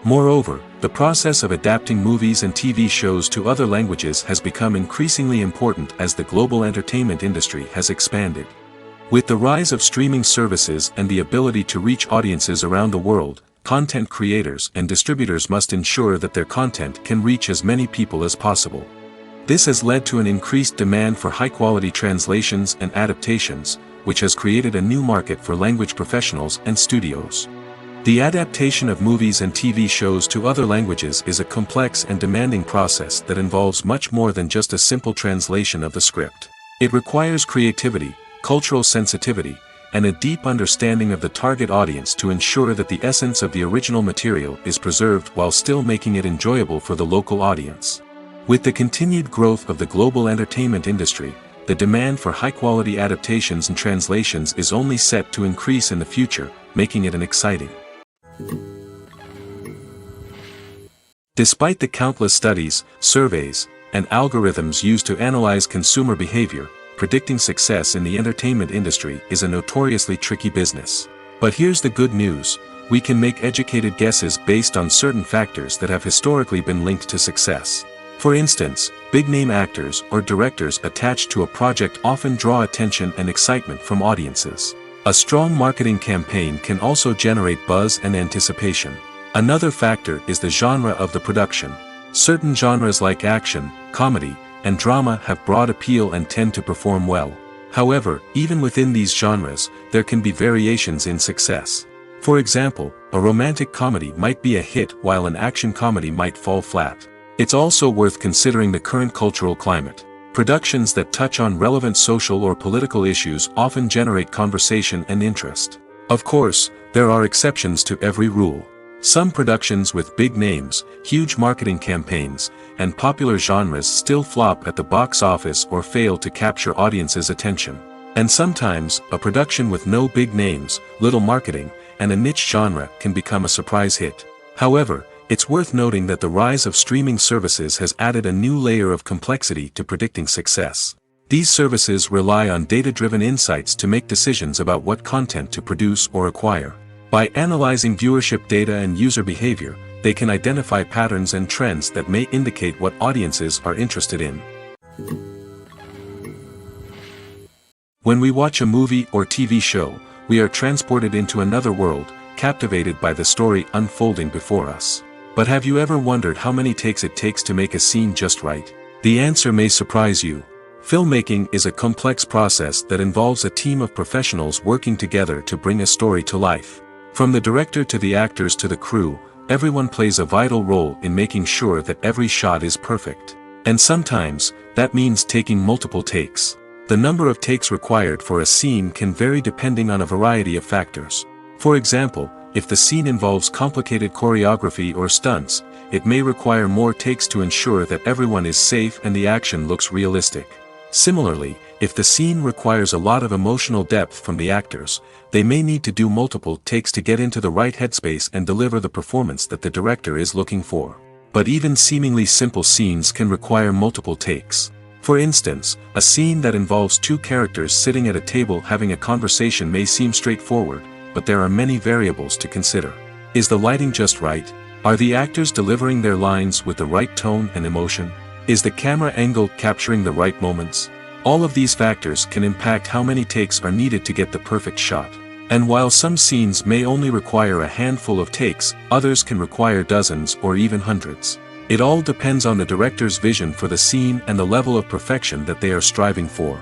Moreover, the process of adapting movies and TV shows to other languages has become increasingly important as the global entertainment industry has expanded. With the rise of streaming services and the ability to reach audiences around the world, content creators and distributors must ensure that their content can reach as many people as possible. This has led to an increased demand for high-quality translations and adaptations, which has created a new market for language professionals and studios. The adaptation of movies and TV shows to other languages is a complex and demanding process that involves much more than just a simple translation of the script. It requires creativity, cultural sensitivity, and a deep understanding of the target audience to ensure that the essence of the original material is preserved while still making it enjoyable for the local audience. With the continued growth of the global entertainment industry, the demand for high-quality adaptations and translations is only set to increase in the future, making it an exciting. Despite the countless studies, surveys, and algorithms used to analyze consumer behavior, predicting success in the entertainment industry is a notoriously tricky business. But here's the good news: we can make educated guesses based on certain factors that have historically been linked to success. For instance, big-name actors or directors attached to a project often draw attention and excitement from audiences. A strong marketing campaign can also generate buzz and anticipation. Another factor is the genre of the production. Certain genres like action, comedy, and drama have broad appeal and tend to perform well. However, even within these genres, there can be variations in success. For example, a romantic comedy might be a hit while an action comedy might fall flat. It's also worth considering the current cultural climate. Productions that touch on relevant social or political issues often generate conversation and interest. Of course, there are exceptions to every rule. Some productions with big names, huge marketing campaigns, and popular genres still flop at the box office or fail to capture audiences' attention. And sometimes, a production with no big names, little marketing, and a niche genre can become a surprise hit. However, it's worth noting that the rise of streaming services has added a new layer of complexity to predicting success. These services rely on data-driven insights to make decisions about what content to produce or acquire. By analyzing viewership data and user behavior, they can identify patterns and trends that may indicate what audiences are interested in. When we watch a movie or TV show, we are transported into another world, captivated by the story unfolding before us. But have you ever wondered how many takes it takes to make a scene just right? The answer may surprise you. Filmmaking is a complex process that involves a team of professionals working together to bring a story to life. From the director to the actors to the crew, everyone plays a vital role in making sure that every shot is perfect. And sometimes, that means taking multiple takes. The number of takes required for a scene can vary depending on a variety of factors. For example, if the scene involves complicated choreography or stunts, it may require more takes to ensure that everyone is safe and the action looks realistic. Similarly, if the scene requires a lot of emotional depth from the actors, they may need to do multiple takes to get into the right headspace and deliver the performance that the director is looking for. But even seemingly simple scenes can require multiple takes. For instance, a scene that involves two characters sitting at a table having a conversation may seem straightforward, but there are many variables to consider. Is the lighting just right? Are the actors delivering their lines with the right tone and emotion? Is the camera angle capturing the right moments? All of these factors can impact how many takes are needed to get the perfect shot. And while some scenes may only require a handful of takes, others can require dozens or even hundreds. It all depends on the director's vision for the scene and the level of perfection that they are striving for.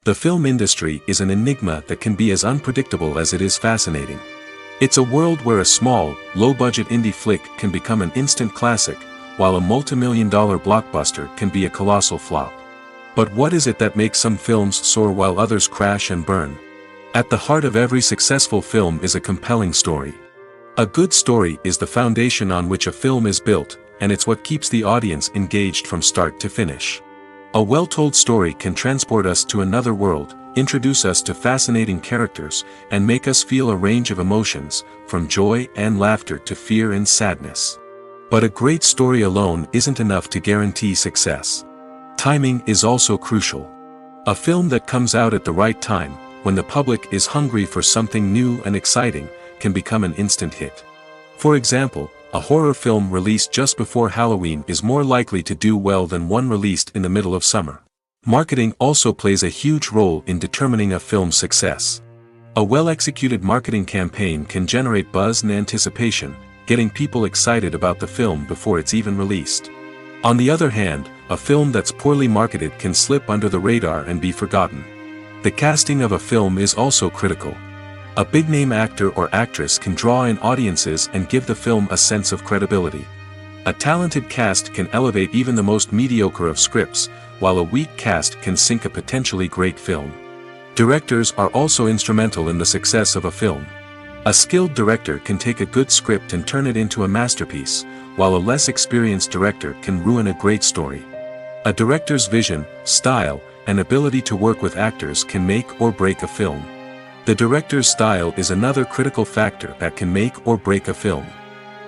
The film industry is an enigma that can be as unpredictable as it is fascinating. It's a world where a small, low-budget indie flick can become an instant classic, while a multi-million-dollar blockbuster can be a colossal flop. But what is it that makes some films soar while others crash and burn? At the heart of every successful film is a compelling story. A good story is the foundation on which a film is built, and it's what keeps the audience engaged from start to finish. A well-told story can transport us to another world, introduce us to fascinating characters, and make us feel a range of emotions, from joy and laughter to fear and sadness. But a great story alone isn't enough to guarantee success. Timing is also crucial. A film that comes out at the right time, when the public is hungry for something new and exciting, can become an instant hit. For example, a horror film released just before Halloween is more likely to do well than one released in the middle of summer. Marketing also plays a huge role in determining a film's success. A well-executed marketing campaign can generate buzz and anticipation, getting people excited about the film before it's even released. On the other hand, a film that's poorly marketed can slip under the radar and be forgotten. The casting of a film is also critical. A big-name actor or actress can draw in audiences and give the film a sense of credibility. A talented cast can elevate even the most mediocre of scripts, while a weak cast can sink a potentially great film. Directors are also instrumental in the success of a film. A skilled director can take a good script and turn it into a masterpiece, while a less experienced director can ruin a great story. A director's vision, style, and ability to work with actors can make or break a film. The director's style is another critical factor that can make or break a film.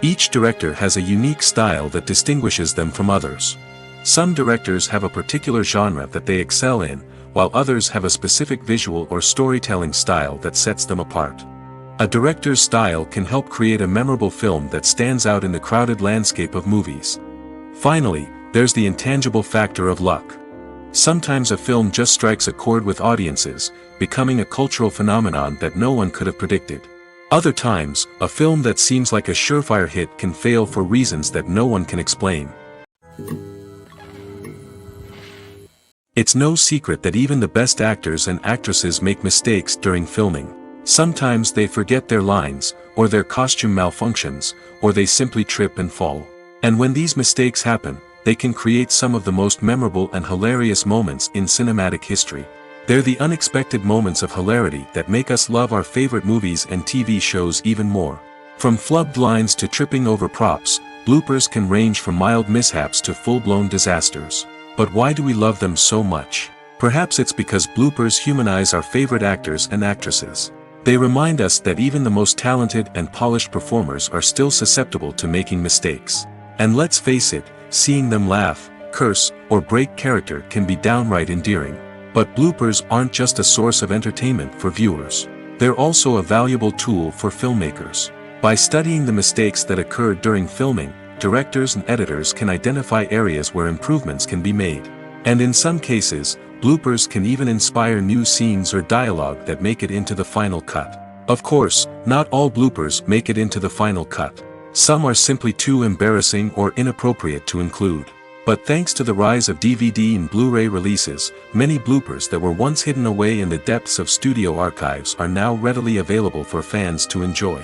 Each director has a unique style that distinguishes them from others. Some directors have a particular genre that they excel in, while others have a specific visual or storytelling style that sets them apart. A director's style can help create a memorable film that stands out in the crowded landscape of movies. Finally, there's the intangible factor of luck. Sometimes a film just strikes a chord with audiences, becoming a cultural phenomenon that no one could have predicted. Other times, a film that seems like a surefire hit can fail for reasons that no one can explain. It's no secret that even the best actors and actresses make mistakes during filming. Sometimes they forget their lines, or their costume malfunctions, or they simply trip and fall. And when these mistakes happen, they can create some of the most memorable and hilarious moments in cinematic history. They're the unexpected moments of hilarity that make us love our favorite movies and TV shows even more. From flubbed lines to tripping over props, bloopers can range from mild mishaps to full-blown disasters. But why do we love them so much? Perhaps it's because bloopers humanize our favorite actors and actresses. They remind us that even the most talented and polished performers are still susceptible to making mistakes. And let's face it, seeing them laugh, curse, or break character can be downright endearing. But bloopers aren't just a source of entertainment for viewers. They're also a valuable tool for filmmakers. By studying the mistakes that occurred during filming, directors and editors can identify areas where improvements can be made. And in some cases, bloopers can even inspire new scenes or dialogue that make it into the final cut. Of course, not all bloopers make it into the final cut. Some are simply too embarrassing or inappropriate to include. But thanks to the rise of DVD and Blu-ray releases, many bloopers that were once hidden away in the depths of studio archives are now readily available for fans to enjoy.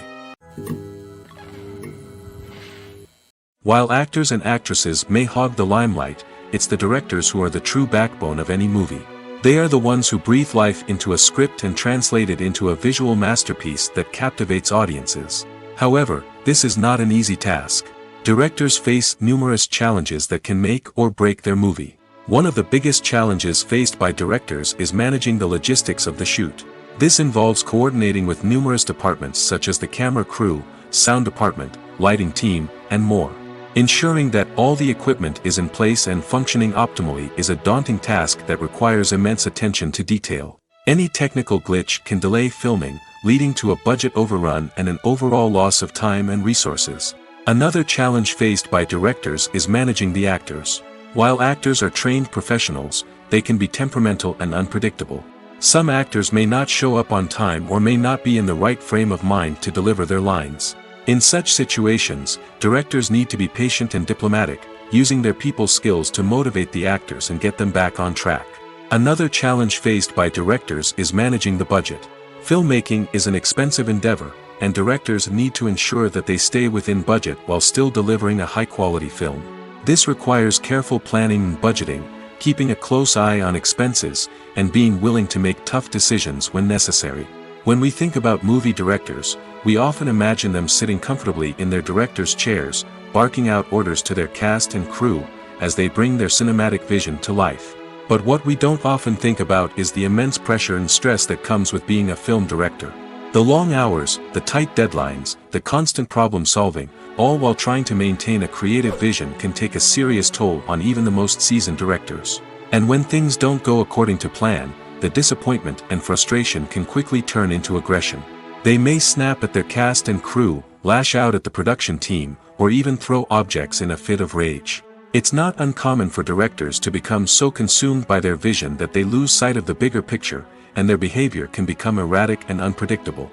While actors and actresses may hog the limelight, it's the directors who are the true backbone of any movie. They are the ones who breathe life into a script and translate it into a visual masterpiece that captivates audiences. However, this is not an easy task. Directors face numerous challenges that can make or break their movie. One of the biggest challenges faced by directors is managing the logistics of the shoot. This involves coordinating with numerous departments such as the camera crew, sound department, lighting team, and more. Ensuring that all the equipment is in place and functioning optimally is a daunting task that requires immense attention to detail. Any technical glitch can delay filming, leading to a budget overrun and an overall loss of time and resources. Another challenge faced by directors is managing the actors. While actors are trained professionals, they can be temperamental and unpredictable. Some actors may not show up on time or may not be in the right frame of mind to deliver their lines. In such situations, directors need to be patient and diplomatic, using their people skills to motivate the actors and get them back on track. Another challenge faced by directors is managing the budget. Filmmaking is an expensive endeavor, and directors need to ensure that they stay within budget while still delivering a high-quality film. This requires careful planning and budgeting, keeping a close eye on expenses, and being willing to make tough decisions when necessary. When we think about movie directors, we often imagine them sitting comfortably in their director's chairs, barking out orders to their cast and crew, as they bring their cinematic vision to life. But what we don't often think about is the immense pressure and stress that comes with being a film director. The long hours, the tight deadlines, the constant problem solving, all while trying to maintain a creative vision can take a serious toll on even the most seasoned directors. And when things don't go according to plan, the disappointment and frustration can quickly turn into aggression. They may snap at their cast and crew, lash out at the production team, or even throw objects in a fit of rage. It's not uncommon for directors to become so consumed by their vision that they lose sight of the bigger picture, and their behavior can become erratic and unpredictable.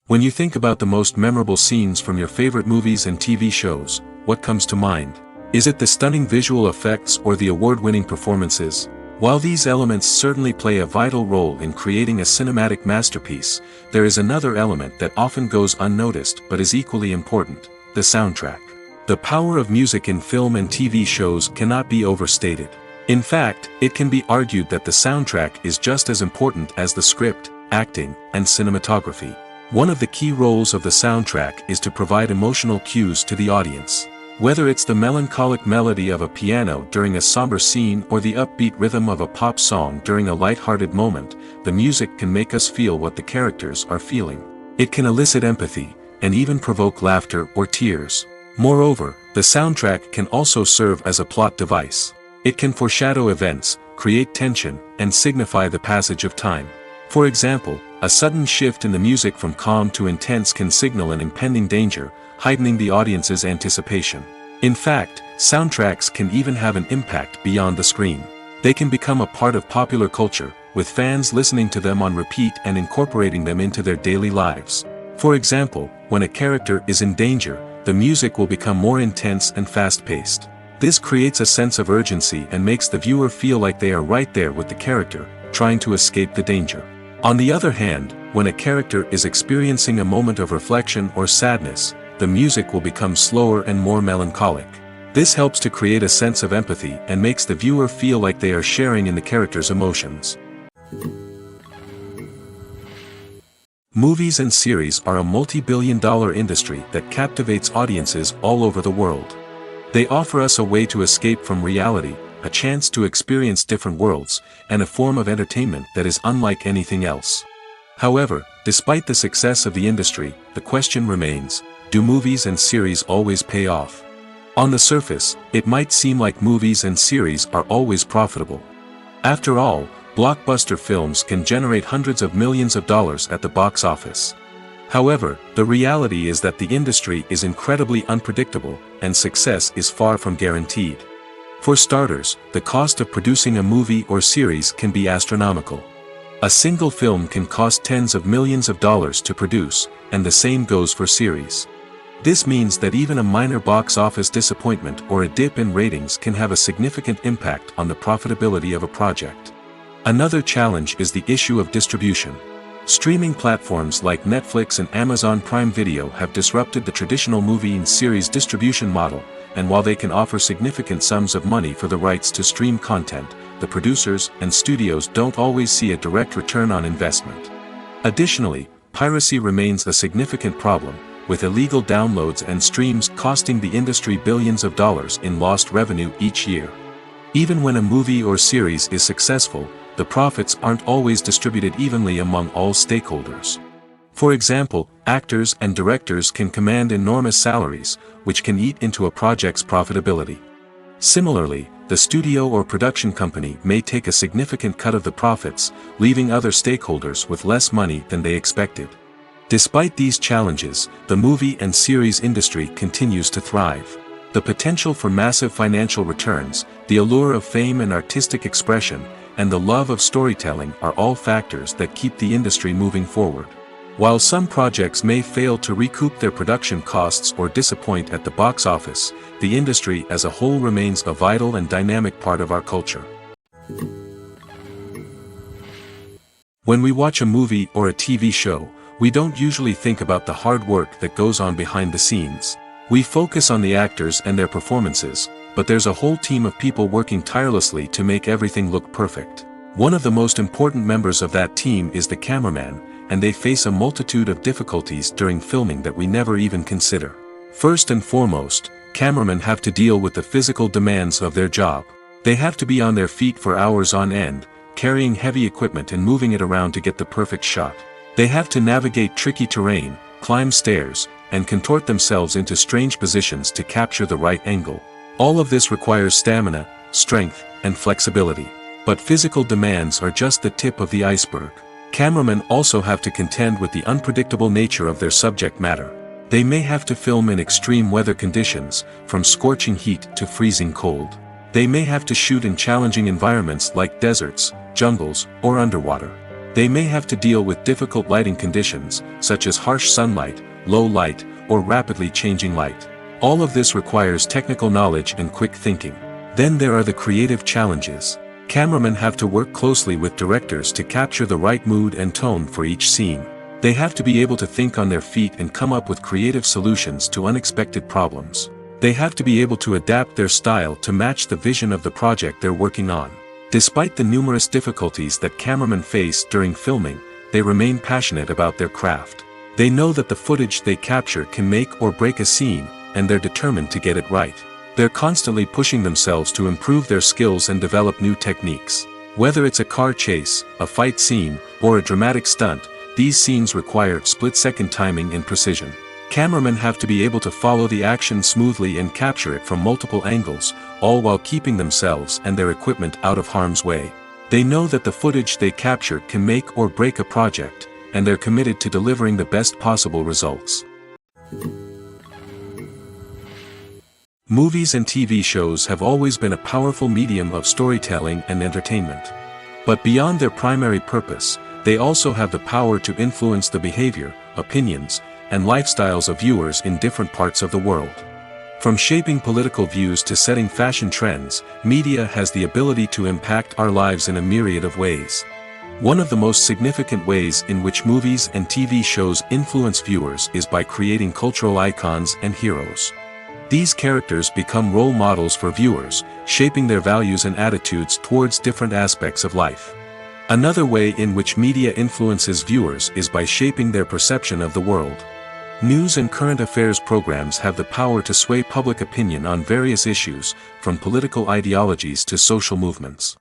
When you think about the most memorable scenes from your favorite movies and TV shows, what comes to mind? Is it the stunning visual effects or the award-winning performances? While these elements certainly play a vital role in creating a cinematic masterpiece, there is another element that often goes unnoticed but is equally important: the soundtrack. The power of music in film and TV shows cannot be overstated. In fact, it can be argued that the soundtrack is just as important as the script, acting, and cinematography. One of the key roles of the soundtrack is to provide emotional cues to the audience. Whether it's the melancholic melody of a piano during a somber scene or the upbeat rhythm of a pop song during a light-hearted moment, the music can make us feel what the characters are feeling. It can elicit empathy, and even provoke laughter or tears. Moreover, the soundtrack can also serve as a plot device. It can foreshadow events, create tension, and signify the passage of time. For example, a sudden shift in the music from calm to intense can signal an impending danger, heightening the audience's anticipation. In fact, soundtracks can even have an impact beyond the screen. They can become a part of popular culture, with fans listening to them on repeat and incorporating them into their daily lives. For example, when a character is in danger, the music will become more intense and fast-paced. This creates a sense of urgency and makes the viewer feel like they are right there with the character, trying to escape the danger. On the other hand, when a character is experiencing a moment of reflection or sadness, the music will become slower and more melancholic. This helps to create a sense of empathy and makes the viewer feel like they are sharing in the character's emotions. Movies and series are a multi-billion-dollar industry that captivates audiences all over the world. They offer us a way to escape from reality, a chance to experience different worlds, and a form of entertainment that is unlike anything else. However, despite the success of the industry, the question remains: do movies and series always pay off? On the surface, it might seem like movies and series are always profitable. After all, blockbuster films can generate hundreds of millions of dollars at the box office. However, the reality is that the industry is incredibly unpredictable, and success is far from guaranteed. For starters, the cost of producing a movie or series can be astronomical. A single film can cost tens of millions of dollars to produce, and the same goes for series. This means that even a minor box office disappointment or a dip in ratings can have a significant impact on the profitability of a project. Another challenge is the issue of distribution. Streaming platforms like Netflix and Amazon Prime Video have disrupted the traditional movie and series distribution model, and while they can offer significant sums of money for the rights to stream content, the producers and studios don't always see a direct return on investment. Additionally, piracy remains a significant problem, with illegal downloads and streams costing the industry billions of dollars in lost revenue each year. Even when a movie or series is successful, the profits aren't always distributed evenly among all stakeholders. For example, actors and directors can command enormous salaries, which can eat into a project's profitability. Similarly, the studio or production company may take a significant cut of the profits, leaving other stakeholders with less money than they expected. Despite these challenges, the movie and series industry continues to thrive. The potential for massive financial returns, the allure of fame and artistic expression, and the love of storytelling are all factors that keep the industry moving forward. While some projects may fail to recoup their production costs or disappoint at the box office, the industry as a whole remains a vital and dynamic part of our culture. When we watch a movie or a TV show, we don't usually think about the hard work that goes on behind the scenes. We focus on the actors and their performances, but there's a whole team of people working tirelessly to make everything look perfect. One of the most important members of that team is the cameraman, and they face a multitude of difficulties during filming that we never even consider. First and foremost, cameramen have to deal with the physical demands of their job. They have to be on their feet for hours on end, carrying heavy equipment and moving it around to get the perfect shot. They have to navigate tricky terrain, climb stairs, and contort themselves into strange positions to capture the right angle. All of this requires stamina, strength, and flexibility. But physical demands are just the tip of the iceberg. Cameramen also have to contend with the unpredictable nature of their subject matter. They may have to film in extreme weather conditions, from scorching heat to freezing cold. They may have to shoot in challenging environments like deserts, jungles, or underwater. They may have to deal with difficult lighting conditions, such as harsh sunlight, low light, or rapidly changing light. All of this requires technical knowledge and quick thinking. Then there are the creative challenges. Cameramen have to work closely with directors to capture the right mood and tone for each scene. They have to be able to think on their feet and come up with creative solutions to unexpected problems. They have to be able to adapt their style to match the vision of the project they're working on. Despite the numerous difficulties that cameramen face during filming, they remain passionate about their craft. They know that the footage they capture can make or break a scene, and they're determined to get it right. They're constantly pushing themselves to improve their skills and develop new techniques. Whether it's a car chase, a fight scene, or a dramatic stunt, these scenes require split-second timing and precision. Cameramen have to be able to follow the action smoothly and capture it from multiple angles, all while keeping themselves and their equipment out of harm's way. They know that the footage they capture can make or break a project, and they're committed to delivering the best possible results. Movies and TV shows have always been a powerful medium of storytelling and entertainment. But beyond their primary purpose, they also have the power to influence the behavior, opinions, and lifestyles of viewers in different parts of the world. From shaping political views to setting fashion trends, media has the ability to impact our lives in a myriad of ways. One of the most significant ways in which movies and TV shows influence viewers is by creating cultural icons and heroes. These characters become role models for viewers, shaping their values and attitudes towards different aspects of life. Another way in which media influences viewers is by shaping their perception of the world. News and current affairs programs have the power to sway public opinion on various issues, from political ideologies to social movements.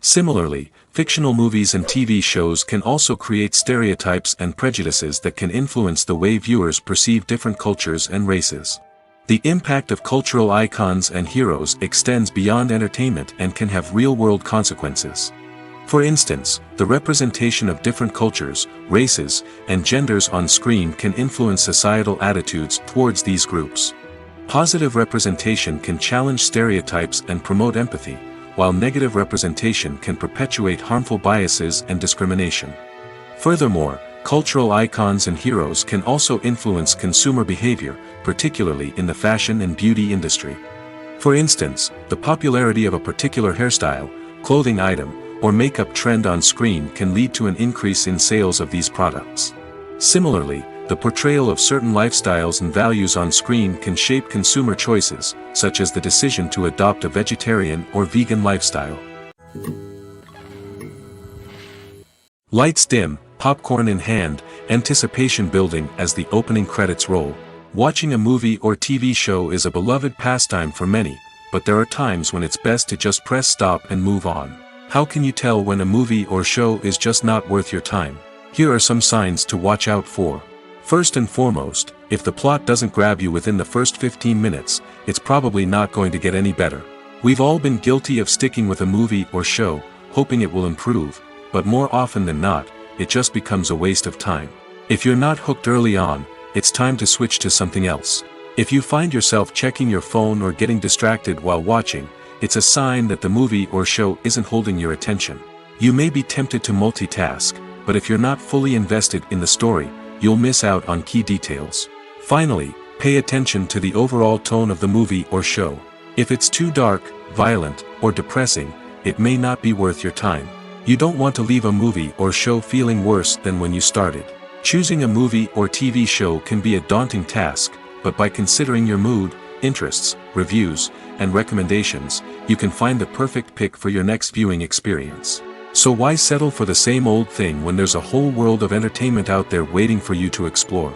Similarly, fictional movies and TV shows can also create stereotypes and prejudices that can influence the way viewers perceive different cultures and races. The impact of cultural icons and heroes extends beyond entertainment and can have real-world consequences. For instance, the representation of different cultures, races, and genders on screen can influence societal attitudes towards these groups. Positive representation can challenge stereotypes and promote empathy, while negative representation can perpetuate harmful biases and discrimination. Furthermore, cultural icons and heroes can also influence consumer behavior, particularly in the fashion and beauty industry. For instance, the popularity of a particular hairstyle, clothing item, or makeup trend on screen can lead to an increase in sales of these products. Similarly, the portrayal of certain lifestyles and values on screen can shape consumer choices, such as the decision to adopt a vegetarian or vegan lifestyle. Lights dim, popcorn in hand, anticipation building as the opening credits roll. Watching a movie or TV show is a beloved pastime for many, but there are times when it's best to just press stop and move on. How can you tell when a movie or show is just not worth your time? Here are some signs to watch out for. First and foremost, if the plot doesn't grab you within the first 15 minutes, it's probably not going to get any better. We've all been guilty of sticking with a movie or show, hoping it will improve, but more often than not, it just becomes a waste of time. If you're not hooked early on, it's time to switch to something else. If you find yourself checking your phone or getting distracted while watching, it's a sign that the movie or show isn't holding your attention. You may be tempted to multitask, but if you're not fully invested in the story, you'll miss out on key details. Finally, pay attention to the overall tone of the movie or show. If it's too dark, violent, or depressing, it may not be worth your time. You don't want to leave a movie or show feeling worse than when you started. Choosing a movie or TV show can be a daunting task, but by considering your mood, interests, reviews, and recommendations, you can find the perfect pick for your next viewing experience. So why settle for the same old thing when there's a whole world of entertainment out there waiting for you to explore?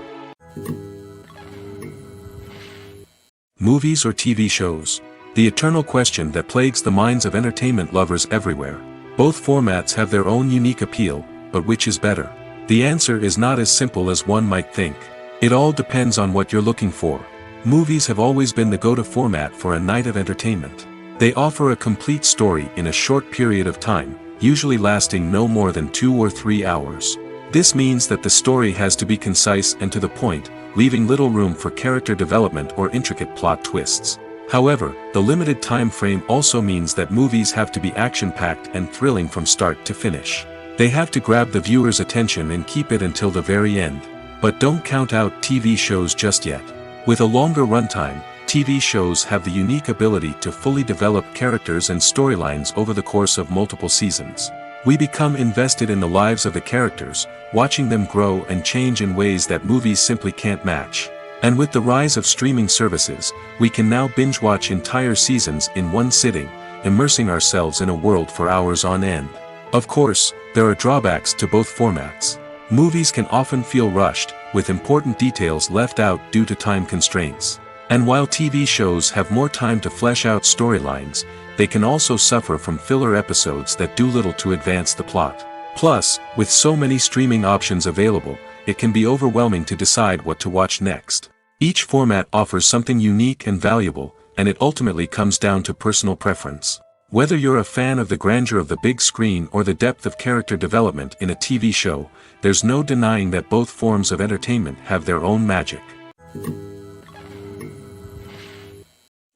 Movies or TV shows? The eternal question that plagues the minds of entertainment lovers everywhere. Both formats have their own unique appeal, but which is better? The answer is not as simple as one might think. It all depends on what you're looking for. Movies have always been the go-to format for a night of entertainment. They offer a complete story in a short period of time, usually lasting no more than 2 or 3 hours. This means that the story has to be concise and to the point, leaving little room for character development or intricate plot twists. However, the limited time frame also means that movies have to be action-packed and thrilling from start to finish. They have to grab the viewer's attention and keep it until the very end. But don't count out TV shows just yet. With a longer runtime, TV shows have the unique ability to fully develop characters and storylines over the course of multiple seasons. We become invested in the lives of the characters, watching them grow and change in ways that movies simply can't match. And with the rise of streaming services, we can now binge-watch entire seasons in one sitting, immersing ourselves in a world for hours on end. Of course, there are drawbacks to both formats. Movies can often feel rushed, with important details left out due to time constraints. And while TV shows have more time to flesh out storylines, they can also suffer from filler episodes that do little to advance the plot. Plus, with so many streaming options available, it can be overwhelming to decide what to watch next. Each format offers something unique and valuable, and it ultimately comes down to personal preference. Whether you're a fan of the grandeur of the big screen or the depth of character development in a TV show, there's no denying that both forms of entertainment have their own magic.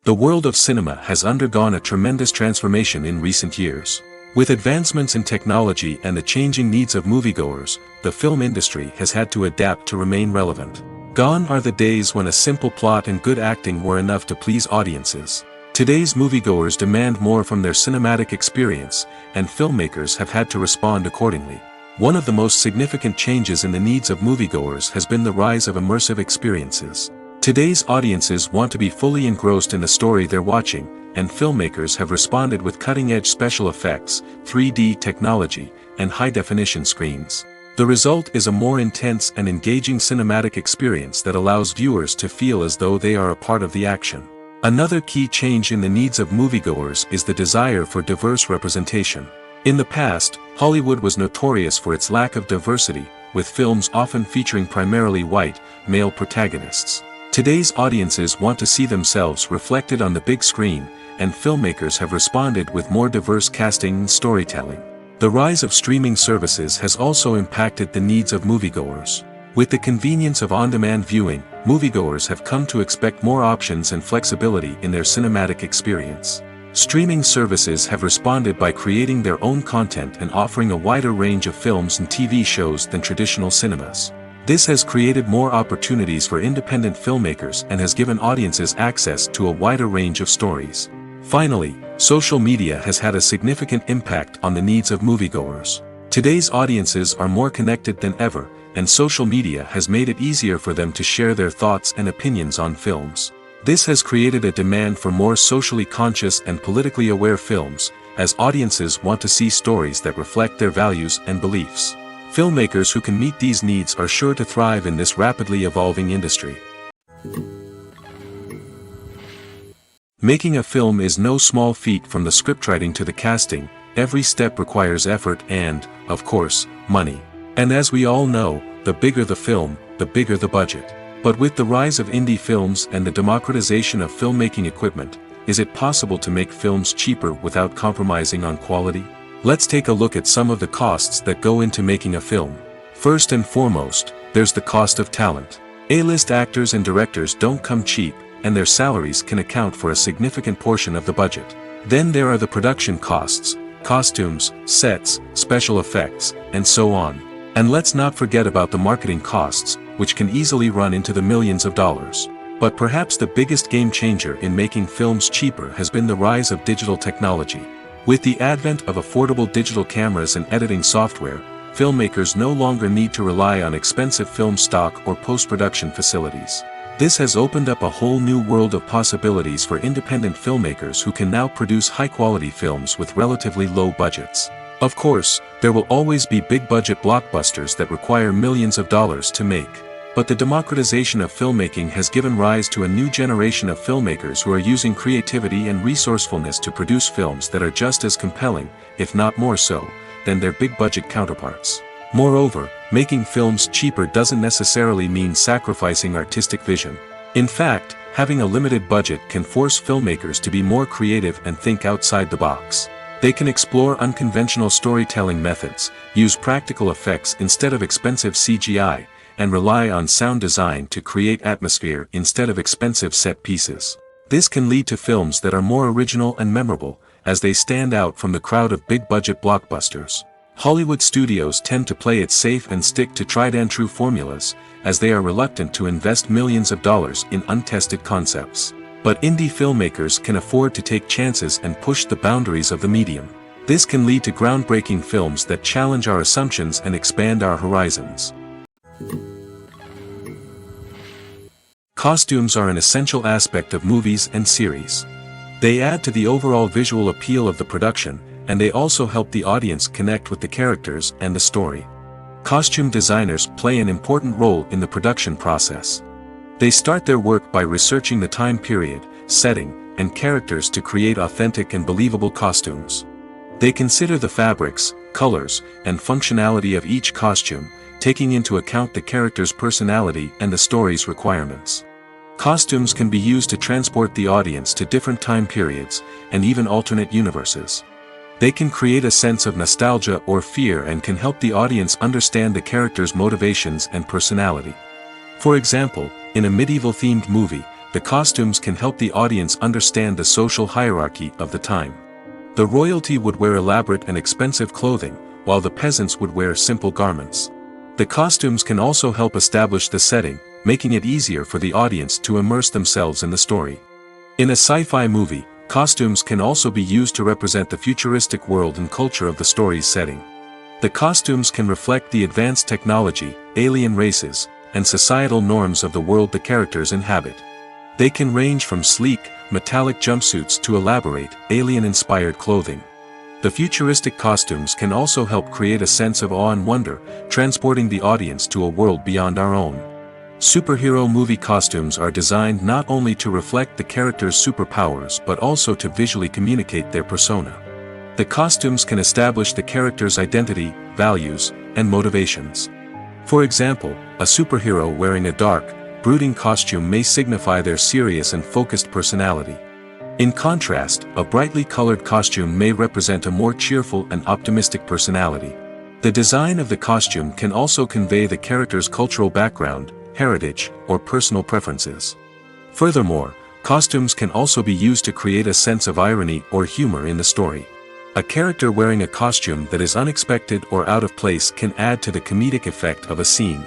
The world of cinema has undergone a tremendous transformation in recent years. With advancements in technology and the changing needs of moviegoers, the film industry has had to adapt to remain relevant. Gone are the days when a simple plot and good acting were enough to please audiences. Today's moviegoers demand more from their cinematic experience, and filmmakers have had to respond accordingly. One of the most significant changes in the needs of moviegoers has been the rise of immersive experiences. Today's audiences want to be fully engrossed in the story they're watching, and filmmakers have responded with cutting-edge special effects, 3D technology, and high-definition screens. The result is a more intense and engaging cinematic experience that allows viewers to feel as though they are a part of the action. Another key change in the needs of moviegoers is the desire for diverse representation. In the past, Hollywood was notorious for its lack of diversity, with films often featuring primarily white, male protagonists. Today's audiences want to see themselves reflected on the big screen, and filmmakers have responded with more diverse casting and storytelling. The rise of streaming services has also impacted the needs of moviegoers. With the convenience of on-demand viewing, moviegoers have come to expect more options and flexibility in their cinematic experience. Streaming services have responded by creating their own content and offering a wider range of films and TV shows than traditional cinemas. This has created more opportunities for independent filmmakers and has given audiences access to a wider range of stories. Finally, social media has had a significant impact on the needs of moviegoers. Today's audiences are more connected than ever, and social media has made it easier for them to share their thoughts and opinions on films. This has created a demand for more socially conscious and politically aware films, as audiences want to see stories that reflect their values and beliefs. Filmmakers who can meet these needs are sure to thrive in this rapidly evolving industry. Making a film is no small feat. From the scriptwriting to the casting, every step requires effort and, of course, money. And as we all know, the bigger the film, the bigger the budget. But with the rise of indie films and the democratization of filmmaking equipment, is it possible to make films cheaper without compromising on quality? Let's take a look at some of the costs that go into making a film. First and foremost, there's the cost of talent. A-list actors and directors don't come cheap, and their salaries can account for a significant portion of the budget. Then there are the production costs, costumes, sets, special effects, and so on. And let's not forget about the marketing costs, which can easily run into the millions of dollars. But perhaps the biggest game changer in making films cheaper has been the rise of digital technology. With the advent of affordable digital cameras and editing software, filmmakers no longer need to rely on expensive film stock or post-production facilities. This has opened up a whole new world of possibilities for independent filmmakers who can now produce high-quality films with relatively low budgets. Of course, there will always be big-budget blockbusters that require millions of dollars to make. But the democratization of filmmaking has given rise to a new generation of filmmakers who are using creativity and resourcefulness to produce films that are just as compelling, if not more so, than their big-budget counterparts. Moreover, making films cheaper doesn't necessarily mean sacrificing artistic vision. In fact, having a limited budget can force filmmakers to be more creative and think outside the box. They can explore unconventional storytelling methods, use practical effects instead of expensive CGI, and rely on sound design to create atmosphere instead of expensive set pieces. This can lead to films that are more original and memorable, as they stand out from the crowd of big-budget blockbusters. Hollywood studios tend to play it safe and stick to tried-and-true formulas, as they are reluctant to invest millions of dollars in untested concepts. But indie filmmakers can afford to take chances and push the boundaries of the medium. This can lead to groundbreaking films that challenge our assumptions and expand our horizons. Costumes are an essential aspect of movies and series. They add to the overall visual appeal of the production, and they also help the audience connect with the characters and the story. Costume designers play an important role in the production process. They start their work by researching the time period, setting, and characters to create authentic and believable costumes. They consider the fabrics, colors, and functionality of each costume, taking into account the character's personality and the story's requirements. Costumes can be used to transport the audience to different time periods, and even alternate universes. They can create a sense of nostalgia or fear and can help the audience understand the character's motivations and personality. For example, in a medieval-themed movie, the costumes can help the audience understand the social hierarchy of the time. The royalty would wear elaborate and expensive clothing, while the peasants would wear simple garments. The costumes can also help establish the setting, making it easier for the audience to immerse themselves in the story. In a sci-fi movie, costumes can also be used to represent the futuristic world and culture of the story's setting. The costumes can reflect the advanced technology, alien races, and societal norms of the world the characters inhabit. They can range from sleek, metallic jumpsuits to elaborate, alien-inspired clothing. The futuristic costumes can also help create a sense of awe and wonder, transporting the audience to a world beyond our own. Superhero movie costumes are designed not only to reflect the character's superpowers but also to visually communicate their persona. The costumes can establish the character's identity, values, and motivations. For example, a superhero wearing a dark, brooding costume may signify their serious and focused personality. In contrast, a brightly colored costume may represent a more cheerful and optimistic personality. The design of the costume can also convey the character's cultural background, heritage, or personal preferences. Furthermore, costumes can also be used to create a sense of irony or humor in the story. A character wearing a costume that is unexpected or out of place can add to the comedic effect of a scene.